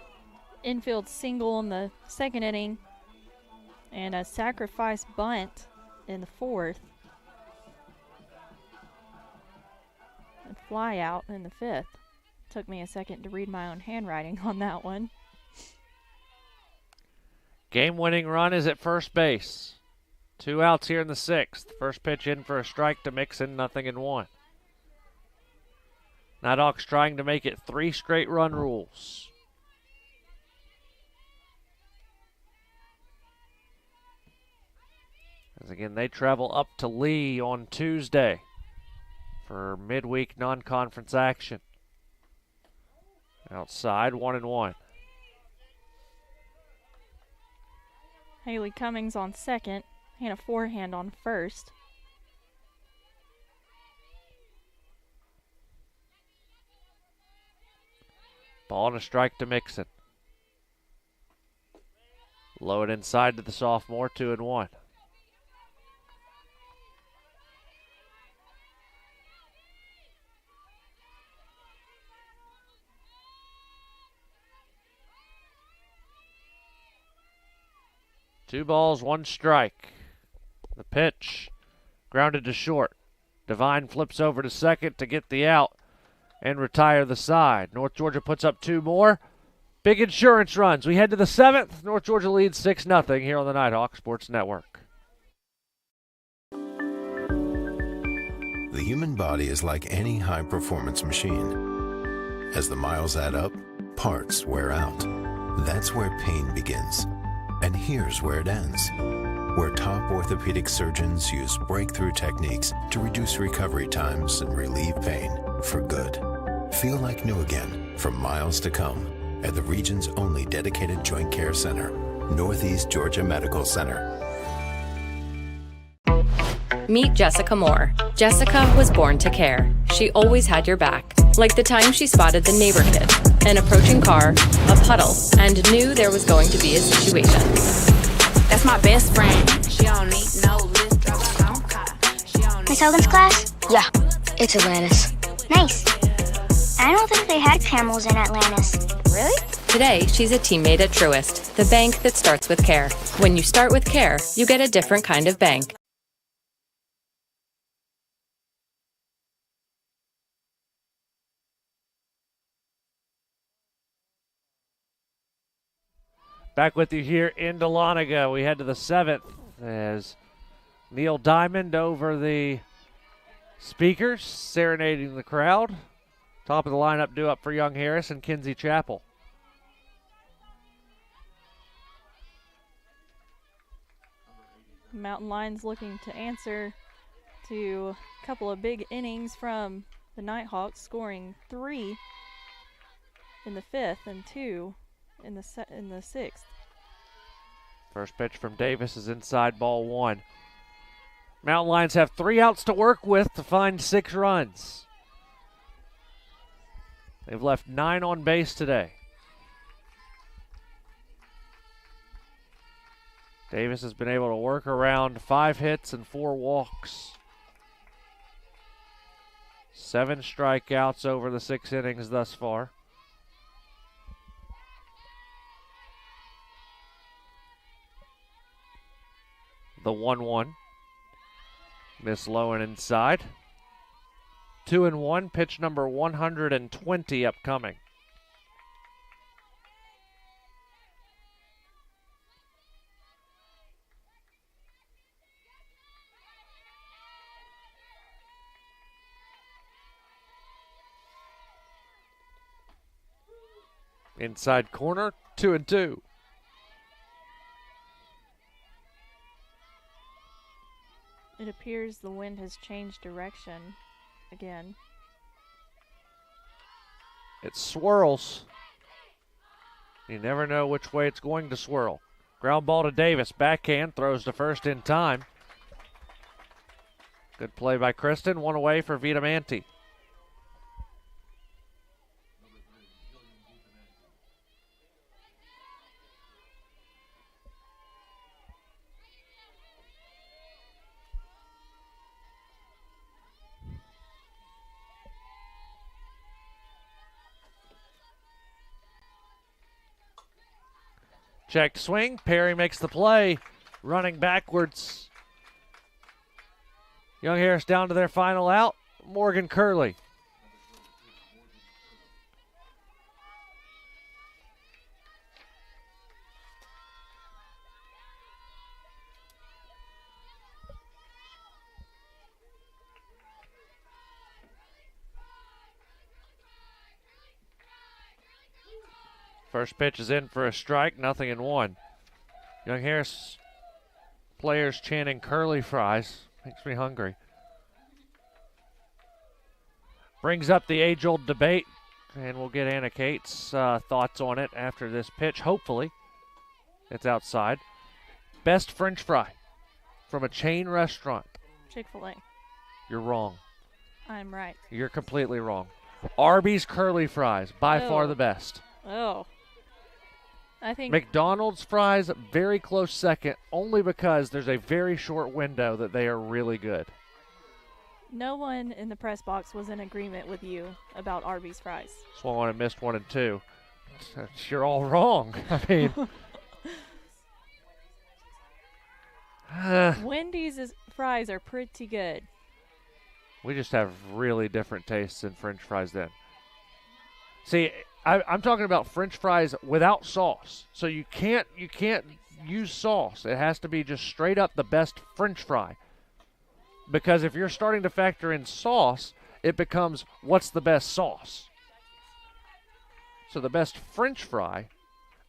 infield single in the second inning and a sacrifice bunt in the 4th. And fly out in the 5th. Took me a second to read my own handwriting on that one. Game-winning run is at first base. 2 outs here in the 6th. First pitch in for a strike to Mixon, 0-1. Nighthawks trying to make it 3 straight run rules. As again, they travel up to Lee on Tuesday for midweek non-conference action. Outside, 1-1. Haley Cummings on second, Hannah forehand on first. Ball and a strike to Mixon. Low it inside to the sophomore, 2-1. Two balls, one strike. The pitch grounded to short. Devine flips over to second to get the out and retire the side. North Georgia puts up 2 more. Big insurance runs. We head to the 7th. North Georgia leads 6-0 here on the Nighthawk Sports Network. The human body is like any high-performance machine. As the miles add up, parts wear out. That's where pain begins. And here's where it ends. Where top orthopedic surgeons use breakthrough techniques to reduce recovery times and relieve pain for good. Feel like new again for miles to come at the region's only dedicated joint care center, Northeast Georgia Medical Center. Meet Jessica Moore. Jessica was born to care. She always had your back. Like the time she spotted the neighbor kid, an approaching car, a puddle, and knew there was going to be a situation. That's my best friend. She don't need no list, don't cry. Miss Hogan's class? Yeah, it's Atlantis. Nice. I don't think they had camels in Atlantis. Really? Today, she's a teammate at Truist, the bank that starts with care. When you start with care, you get a different kind of bank. Back with you here in Dahlonega. We head to the 7th as Neil Diamond over the speakers, serenading the crowd. Top of the lineup due up for Young Harris and Kinsey Chapel. Mountain Lions looking to answer to a couple of big innings from the Nighthawks, scoring 3 in the 5th and 2 in the 6th. First pitch from Davis is inside, ball 1. Mountain Lions have 3 outs to work with to find 6 runs. They've left 9 on base today. Davis has been able to work around 5 hits and 4 walks. 7 strikeouts over the 6 innings thus far. The 1-1. Miss low and inside. 2-1, pitch number 120 upcoming. Inside corner, 2-2. It appears the wind has changed direction again. It swirls. You never know which way it's going to swirl. Ground ball to Davis. Backhand, throws to first in time. Good play by Kristen. 1 away for Vitamante. Checked swing. Perry makes the play. Running backwards. Young Harris down to their final out. Morgan Curley. First pitch is in for a strike, 0-1. Young Harris players chanting curly fries. Makes me hungry. Brings up the age-old debate, and we'll get Anna Kate's thoughts on it after this pitch. Hopefully, it's outside. Best French fry from a chain restaurant. Chick-fil-A. You're wrong. I'm right. You're completely wrong. Arby's curly fries, by far the best. Oh. I think McDonald's fries, very close second, only because there's a very short window that they are really good. no one in the press box was in agreement with you about Arby's fries. Swung on and missed 1 and 2. You're all wrong. I mean, Wendy's fries are pretty good. We just have really different tastes in French fries then. See, I'm talking about French fries without sauce. So you can't use sauce. It has to be just straight up the best French fry. Because if you're starting to factor in sauce, it becomes what's the best sauce. So the best French fry,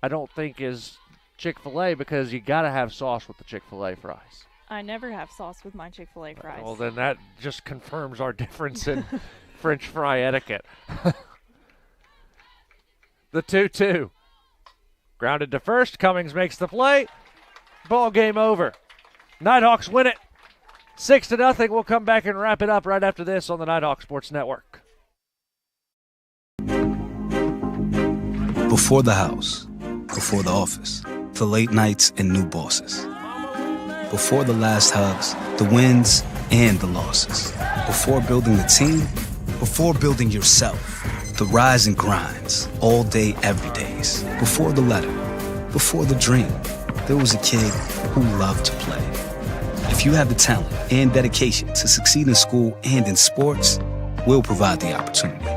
I don't think is Chick-fil-A, because you got to have sauce with the Chick-fil-A fries. I never have sauce with my Chick-fil-A fries. Well, then that just confirms our difference in French fry etiquette. The 2-2. Grounded to first. Cummings makes the play. Ball game over. Nighthawks win it 6-0. We'll come back and wrap it up right after this on the Nighthawk Sports Network. Before the house, before the office, the late nights and new bosses. Before the last hugs, the wins and the losses. Before building the team, before building yourself. The rise and grinds, all day, every days. Before the letter, before the dream, there was a kid who loved to play. If you have the talent and dedication to succeed in school and in sports, we'll provide the opportunity.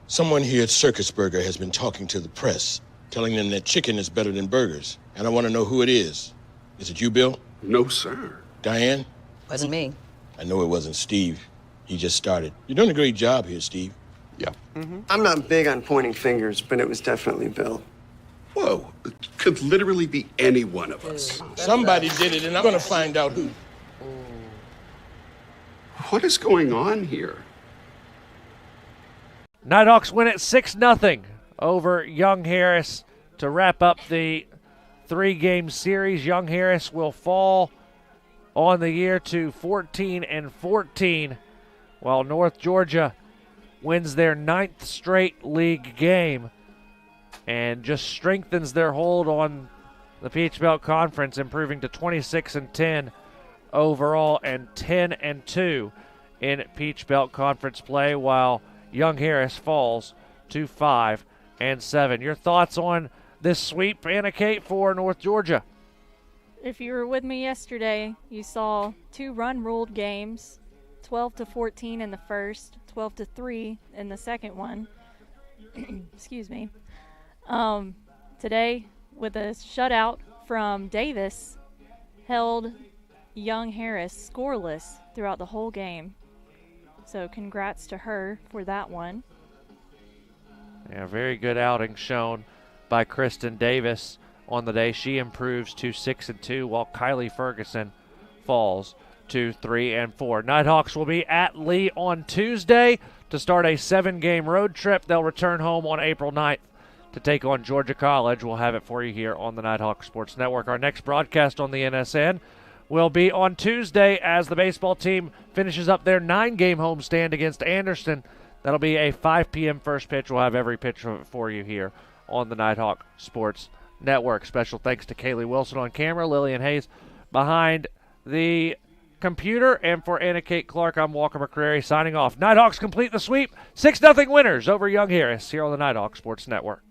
Someone here at Circus Burger has been talking to the press, telling them that chicken is better than burgers. And I want to know who it is. Is it you, Bill? No, sir. Diane? Wasn't me. I know it wasn't Steve. He just started. You're doing a great job here, Steve. Yeah. I'm not big on pointing fingers, but it was definitely Bill. Whoa, it could literally be any one of us. Somebody did it, and I'm going to find out who. What is going on here? Nighthawks win it 6-0 over Young Harris to wrap up the 3-game series. Young Harris will fall on the year to 14-14, while North Georgia wins their 9th straight league game and just strengthens their hold on the Peach Belt Conference, improving to 26-10 overall and 10-2 in Peach Belt Conference play, while Young Harris falls to 5-7. Your thoughts on this sweep, Anna Kate, for North Georgia? If you were with me yesterday, you saw 2 run-ruled games, 12-14 in the first, 12-3 in the second one. Excuse me. Today, with a shutout from Davis, held Young Harris scoreless throughout the whole game. So congrats to her for that one. Yeah, very good outing shown by Kristen Davis on the day. She improves to 6-2, while Kylie Ferguson falls to 3-4. Nighthawks will be at Lee on Tuesday to start a 7-game road trip. They'll return home on April 9th to take on Georgia College. We'll have it for you here on the Nighthawk Sports Network. Our next broadcast on the NSN will be on Tuesday as the baseball team finishes up their 9-game homestand against Anderson. That'll be a 5 p.m. first pitch. We'll have every pitch for you here on the Nighthawk Sports Network. Special thanks to Kaylee Wilson on camera, Lillian Hayes behind the computer, and for Anna Kate Clark, I'm Walker McCrary signing off. Nighthawks complete the sweep, 6-0 winners over Young Harris here on the Nighthawk Sports Network.